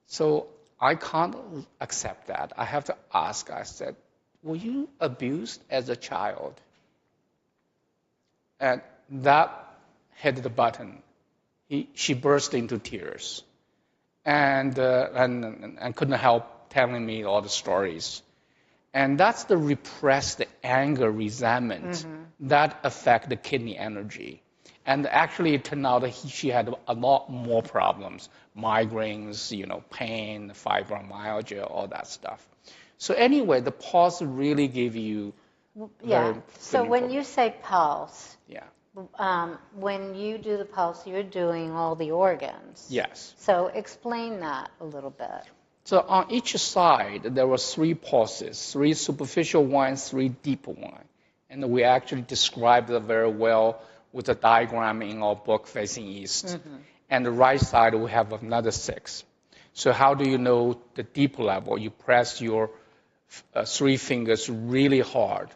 So I can't accept that. I have to ask. I said, were you abused as a child? And that hit the button. She burst into tears and couldn't help telling me all the stories. And that's the repressed anger, resentment that affect the kidney energy. And actually, it turned out that she had a lot more problems, migraines, pain, fibromyalgia, all that stuff. So anyway, the pulse really gave you So when you say pulse, yeah. When you do the pulse, you're doing all the organs. Yes. So explain that a little bit. So on each side, there were 3 pulses, 3 superficial ones, 3 deep ones. And we actually described it very well with a diagram in our book, Facing East. And the right side, we have another 6. So how do you know the deep level? You press your 3 fingers really hard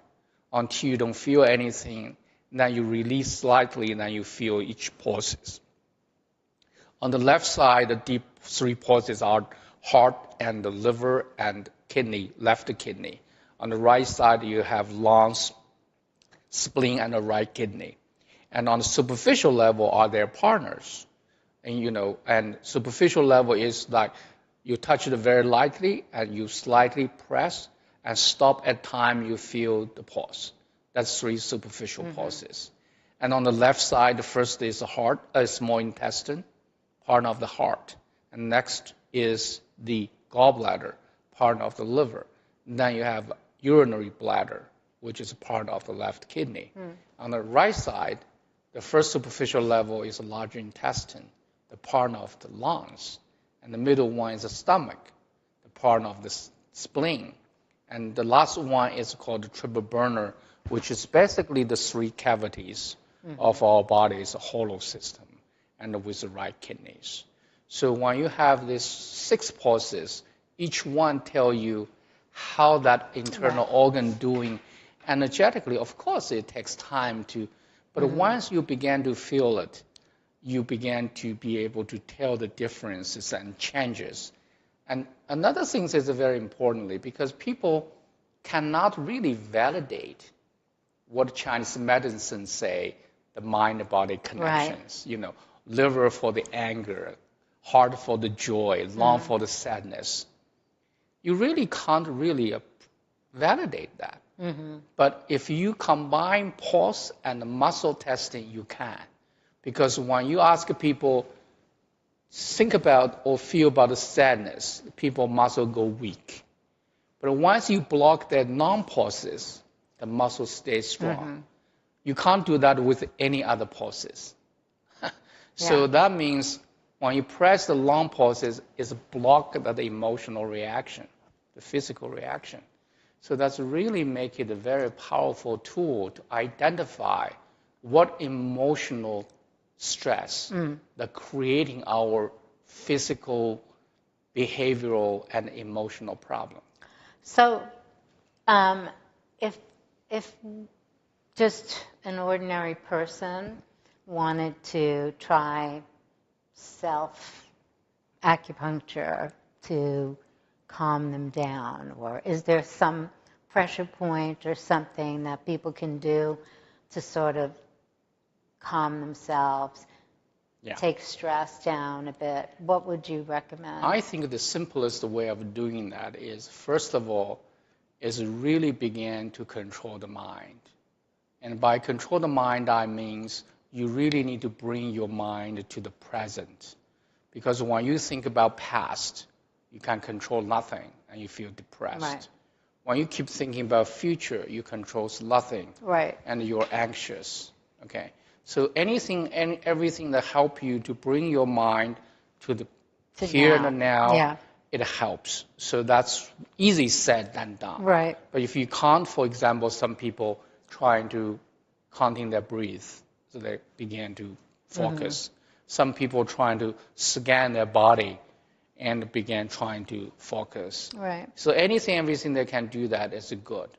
until you don't feel anything. Then you release slightly, and then you feel each pulses. On the left side, the deep 3 pulses are heart and the liver and kidney, left kidney. On the right side, you have lungs, spleen, and the right kidney. And on the superficial level are their partners. And superficial level is like you touch it very lightly and you slightly press and stop at time you feel the pulse. That's 3 superficial pulses. And on the left side, the first is the heart, small intestine, part of the heart. And next is the gallbladder, part of the liver. And then you have urinary bladder, which is part of the left kidney. On the right side, the first superficial level is the large intestine, the part of the lungs. And the middle one is the stomach, the part of the spleen. And the last one is called the triple burner, which is basically the 3 cavities of our body's hollow system, and with the right kidneys. So when you have these 6 pulses, each one tell you how that internal organ doing energetically. Of course, it takes time to, but once you begin to feel it, you begin to be able to tell the differences and changes. And another thing is very importantly, because people cannot really validate what Chinese medicine say, the mind-body connections. Liver for the anger, heart for the joy, lung for the sadness. You really can't really validate that. But if you combine pulse and muscle testing, you can. Because when you ask people, think about or feel about the sadness, people's muscle go weak. But once you block their non-pulses, the muscle stays strong. You can't do that with any other pulses. So that means when you press the long pulses, it's block the emotional reaction, the physical reaction. So that's really make it a very powerful tool to identify what emotional stress that creating our physical, behavioral, and emotional problem. So if just an ordinary person wanted to try self-acupuncture to calm them down, or is there some pressure point or something that people can do to sort of calm themselves, take stress down a bit? What would you recommend? I think the simplest way of doing that is, first of all, is really begin to control the mind. And by control the mind, I means you really need to bring your mind to the present. Because when you think about past, you can control nothing and you feel depressed. Right. When you keep thinking about future, you control nothing. Right. And you're anxious. Okay. So anything and everything that help you to bring your mind to the here and now, it helps. So that's easy said than done. Right. But if you can't, for example, some people trying to counting their breath, so they begin to focus. Some people trying to scan their body and begin trying to focus. Right. So anything, everything they can do that is good.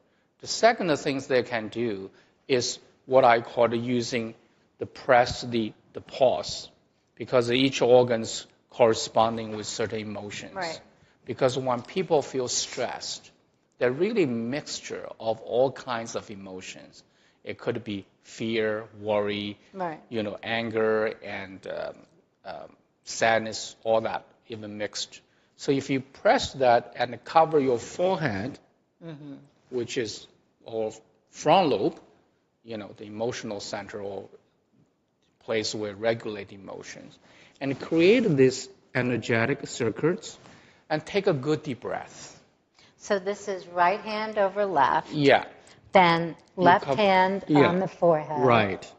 The second things they can do is what I call using the press, the pause, because each organ's corresponding with certain emotions. Right. Because when people feel stressed, they're really a mixture of all kinds of emotions. It could be fear, worry, Right. Anger, and sadness, all that, even mixed. So if you press that and cover your forehead, which is our front lobe, the emotional center or place where regulate emotions, and create this energetic circuits, and take a good deep breath. So this is right hand over left. Yeah. Then left hand on the forehead. Right.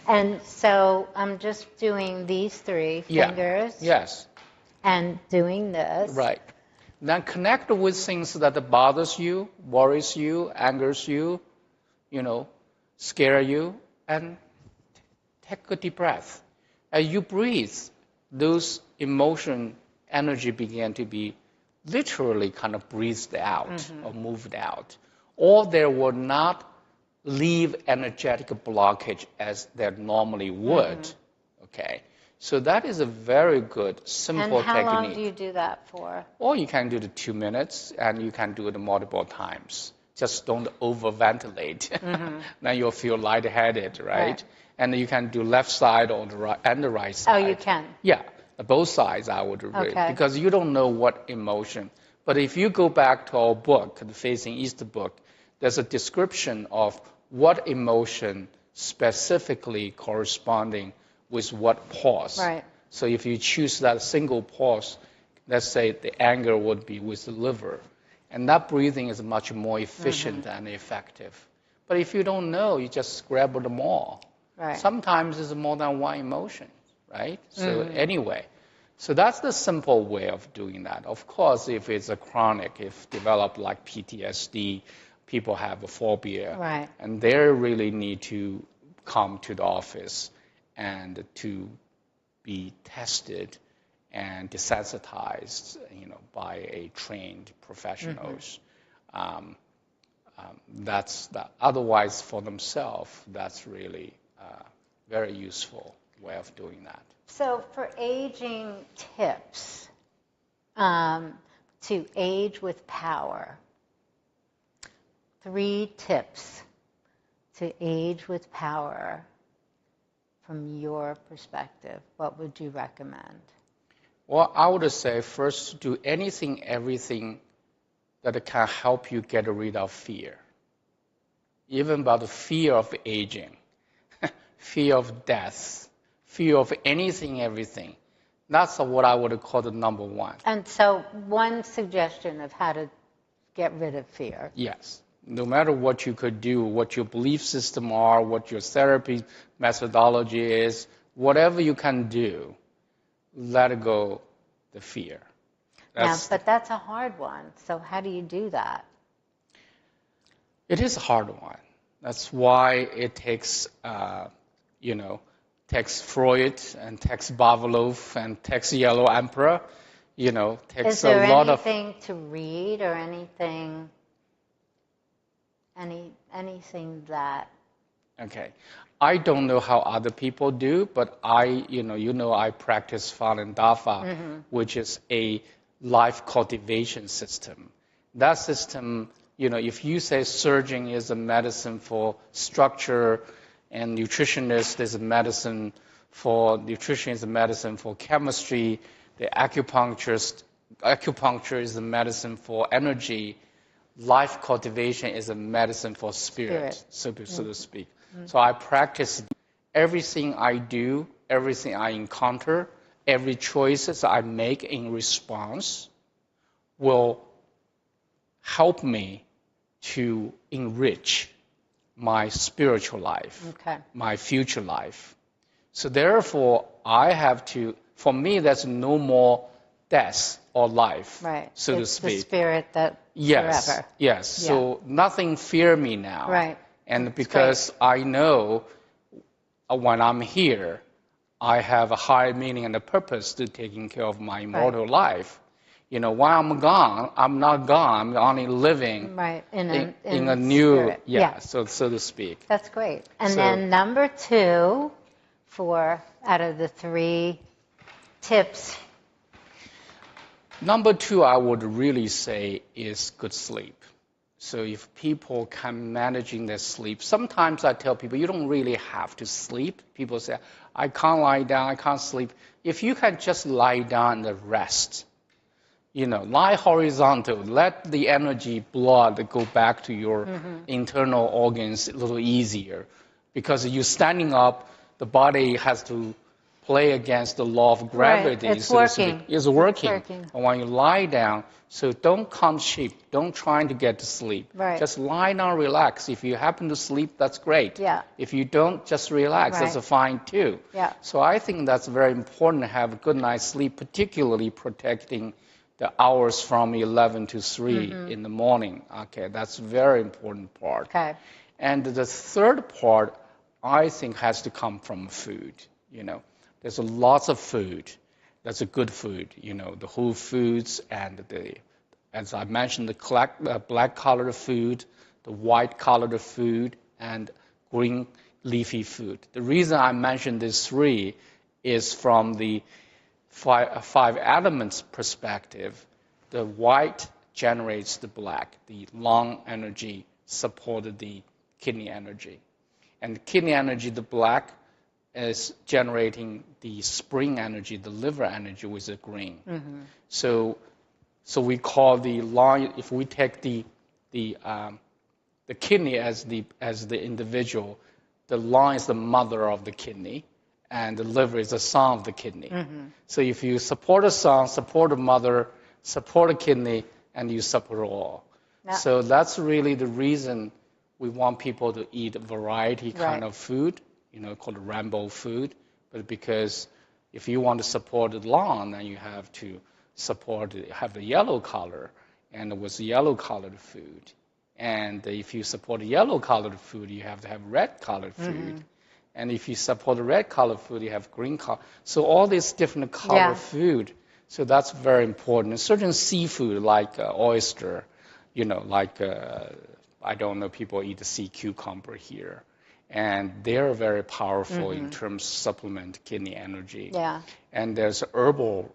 And so I'm just doing these three fingers. Yes. And doing this. Right. Then connect with things that bothers you, worries you, angers you, scare you, and take a deep breath. As you breathe, those emotion energy begin to be literally kind of breathed out or moved out. Or they will not leave energetic blockage as they normally would. Okay. So that is a very good, simple technique. And how long do you do that for? Or you can do it 2 minutes, and you can do it multiple times. Just don't overventilate. Then you'll feel lightheaded, right? And you can do left side or the right side. Oh, you can? Yeah, both sides I would read. Okay. Because you don't know what emotion. But if you go back to our book, the Facing East book, there's a description of what emotion specifically corresponding with what pause. Right. So if you choose that single pause, let's say the anger would be with the liver. And that breathing is much more efficient and effective. But if you don't know, you just grab them all. Right. Sometimes it's more than one emotion, right? So anyway, so that's the simple way of doing that. Of course, if it's a chronic, if developed like PTSD, people have a phobia, right. and they really need to come to the office and to be tested and desensitized, by a trained professionals. That's that. Otherwise, for themselves, that's really very useful way of doing that. So for aging tips, to age with power, 3 tips to age with power from your perspective, what would you recommend? Well, I would say first do anything, everything that can help you get rid of fear. Even about the fear of aging, fear of death, fear of anything, everything. That's what I would call the number one. And so one suggestion of how to get rid of fear. Yes. No matter what you could do, what your belief system are, what your therapy methodology is, whatever you can do, let go the fear. But that's a hard one. So how do you do that? It is a hard one. That's why it takes, takes Freud and takes Pavlov and takes Yellow Emperor, takes a lot of... Is there anything to read or anything that... Okay. I don't know how other people do, but I practice Falun Dafa, which is a life cultivation system. That system, if you say surgeon is a medicine for structure and nutritionist is a medicine for nutrition, is a medicine for chemistry, the acupuncture is a medicine for energy, life cultivation is a medicine for spirit. So to speak. So I practice everything I do, everything I encounter, every choices I make in response will help me to enrich my spiritual life, my future life. So therefore, I have to, for me, there's no more death or life, so to speak. It's the spirit that forever. Yes, so nothing fear me now. Right. And because I know when I'm here, I have a higher meaning and a purpose to taking care of my immortal life. While I'm gone, I'm not gone. I'm only living in a new, spirit. Yeah. so to speak. That's great. And then number 2, out of the 3 tips. Number 2, I would really say is good sleep. So if people can managing their sleep, sometimes I tell people you don't really have to sleep. People say, I can't lie down, I can't sleep. If you can just lie down and rest, lie horizontal, let the energy, blood go back to your internal organs a little easier. Because you're standing up, the body has to play against the law of gravity. Right. It's working. It's working. And when you lie down, so don't come cheap. Don't try to get to sleep. Right. Just lie down, relax. If you happen to sleep, that's great. Yeah. If you don't, just relax. Right. That's fine too. Yeah. So I think that's very important to have a good night's sleep, particularly protecting the hours from 11 to 3 in the morning. Okay, that's a very important part. Okay. And the third part, I think, has to come from food. There's lots of food. That's a good food. The whole foods and as I mentioned, the black-colored food, the white-colored food, and green leafy food. The reason I mentioned these 3 is from the 5 elements perspective. The white generates the black. The lung energy supported the kidney energy. And the kidney energy, the black, is generating the spring energy, the liver energy with the green. So we call the lung, if we take the kidney as the individual, the lung is the mother of the kidney, and the liver is the son of the kidney. So if you support a son, support a mother, support a kidney, and you support all. So that's really the reason we want people to eat a variety kind of food, called rainbow food. But because if you want to support the lung, then you have to have the yellow color, and with yellow colored food. And if you support yellow colored food, you have to have red colored food. And if you support red colored food, you have green color. So all these different color food. So that's very important. And certain seafood like oyster, I don't know, people eat the sea cucumber here. And they're very powerful in terms of supplement kidney energy. Yeah. And there's herbal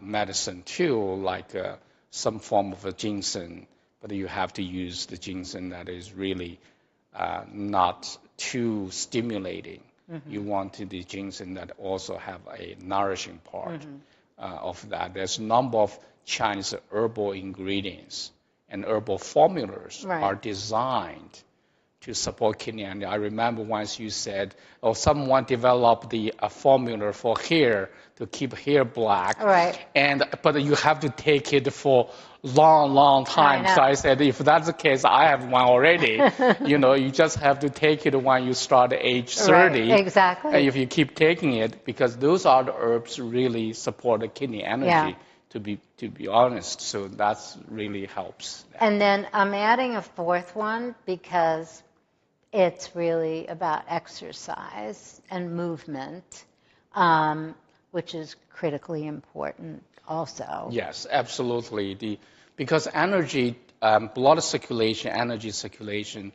medicine too, like some form of a ginseng, but you have to use the ginseng that is really not too stimulating. You want the ginseng that also have a nourishing part of that. There's a number of Chinese herbal ingredients and herbal formulas are designed to support kidney energy. I remember once you said, someone developed a formula for hair to keep hair black. Right. But you have to take it for long time. So I said, if that's the case, I have one already. You just have to take it when you start age 30. Right. Exactly. And if you keep taking it, because those are the herbs really support the kidney energy. To be honest, so that's really helps. And then I'm adding a 4th one because it's really about exercise and movement, which is critically important also. Yes, absolutely. Because energy, blood circulation, energy circulation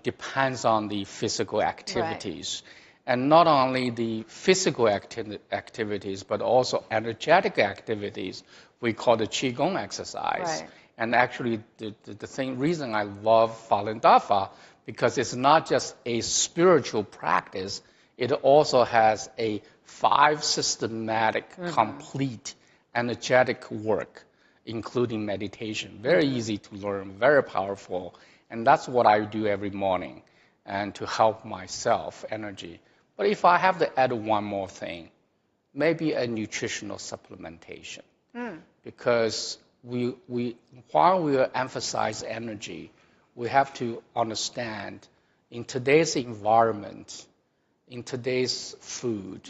depends on the physical activities. Right. And not only the physical activities, but also energetic activities. We call the Qigong exercise. Right. And actually, the reason I love Falun Dafa, because it's not just a spiritual practice, it also has a 5 systematic, complete, energetic work, including meditation. Very easy to learn, very powerful. And that's what I do every morning, and to help myself, energy. But if I have to add one more thing, maybe a nutritional supplementation. Because while we emphasize energy, we have to understand in today's environment, in today's food,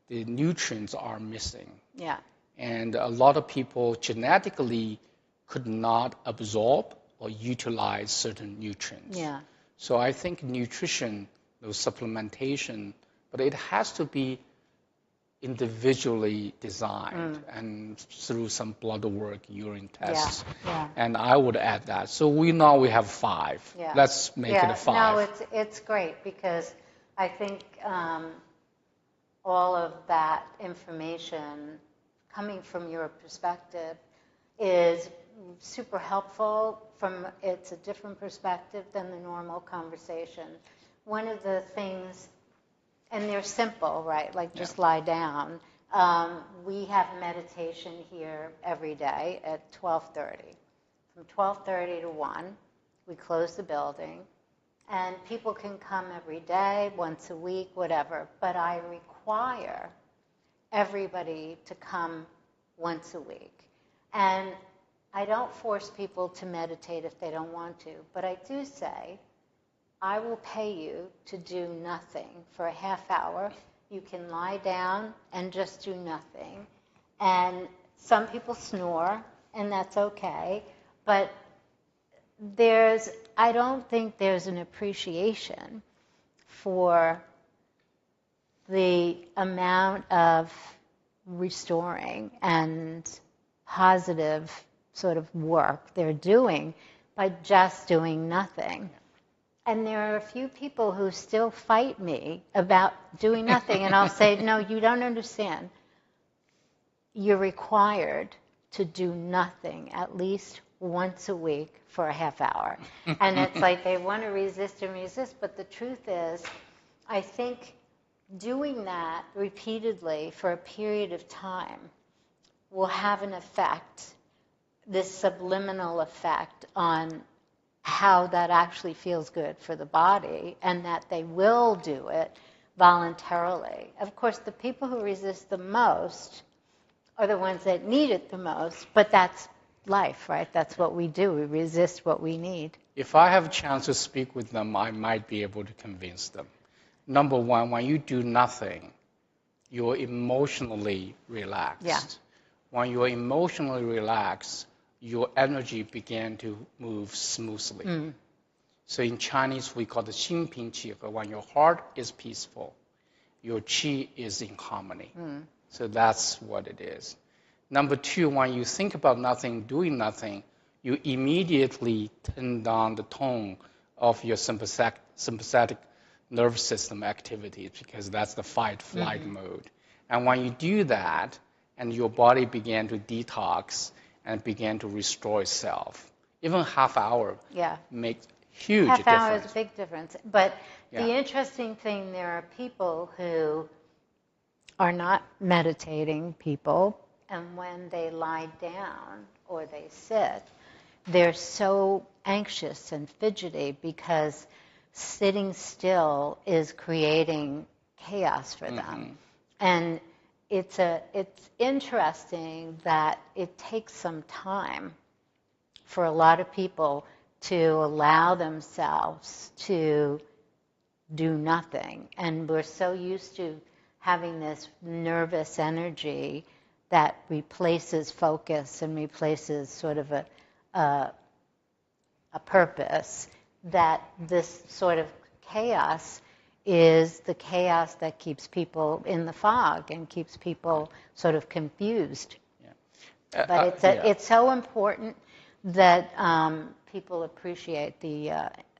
the nutrients are missing. Yeah. And a lot of people genetically could not absorb or utilize certain nutrients. Yeah. So I think nutrition, those supplementation, but it has to be individually designed and through some blood work, urine tests. And I would add that. So we have 5. Let's make it a 5. No, it's great because I think all of that information coming from your perspective is super helpful. It's a different perspective than the normal conversation. One of the things, and they're simple, right? Like just lie down. We have meditation here every day at 12:30. From 12:30 to 1, we close the building. And people can come every day, once a week, whatever. But I require everybody to come once a week. And I don't force people to meditate if they don't want to. But I do say, I will pay you to do nothing for a half hour. You can lie down and just do nothing. And some people snore, and that's okay. But I don't think there's an appreciation for the amount of restoring and positive sort of work they're doing by just doing nothing. And there are a few people who still fight me about doing nothing, and I'll say, no, you don't understand. You're required to do nothing at least once a week for a half hour. And it's like they want to resist and resist, but the truth is, I think doing that repeatedly for a period of time will have an effect, this subliminal effect on how that actually feels good for the body, and that they will do it voluntarily. Of course, the people who resist the most are the ones that need it the most, but that's life, right? That's what we do. We resist what we need. If I have a chance to speak with them, I might be able to convince them. Number one, when you do nothing, you're emotionally relaxed. Yeah. When you're emotionally relaxed, your energy began to move smoothly. So in Chinese, we call it 心平气和. When your heart is peaceful, your qi is in harmony. So that's what it is. Number two, when you think about nothing, doing nothing, you immediately turn down the tone of your sympathetic nervous system activities, because that's the fight-flight mode. And when you do that, and your body began to detox and began to restore itself, even half hour makes huge difference. Half hour is a big difference. But the interesting thing, there are people who are not meditating people, and when they lie down or they sit, they're so anxious and fidgety because sitting still is creating chaos for them. And it's interesting that it takes some time for a lot of people to allow themselves to do nothing. And we're so used to having this nervous energy that replaces focus and replaces sort of a purpose, that this sort of chaos is the chaos that keeps people in the fog and keeps people sort of confused. But it's so important that people appreciate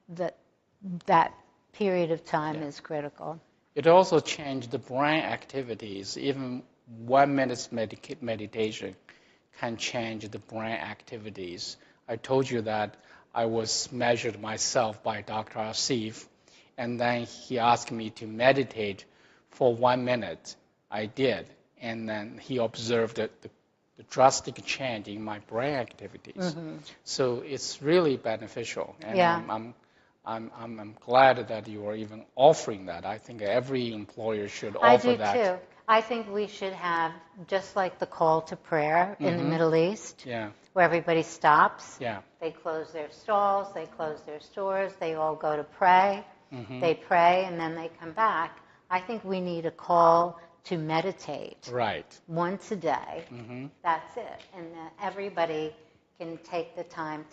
that period of time is critical. It also changed the brain activities. Even 1 minute's meditation can change the brain activities. I told you that I was measured myself by Dr. Asif, and then he asked me to meditate for 1 minute. I did, and then he observed the drastic change in my brain activities. So it's really beneficial, and I'm glad that you are even offering that. I think every employer should offer that. I do too. I think we should have, just like the call to prayer in the Middle East, where everybody stops. They close their stalls, they close their stores, they all go to pray. They pray, and then they come back. I think we need a call to meditate once a day. That's it. And everybody can take the time to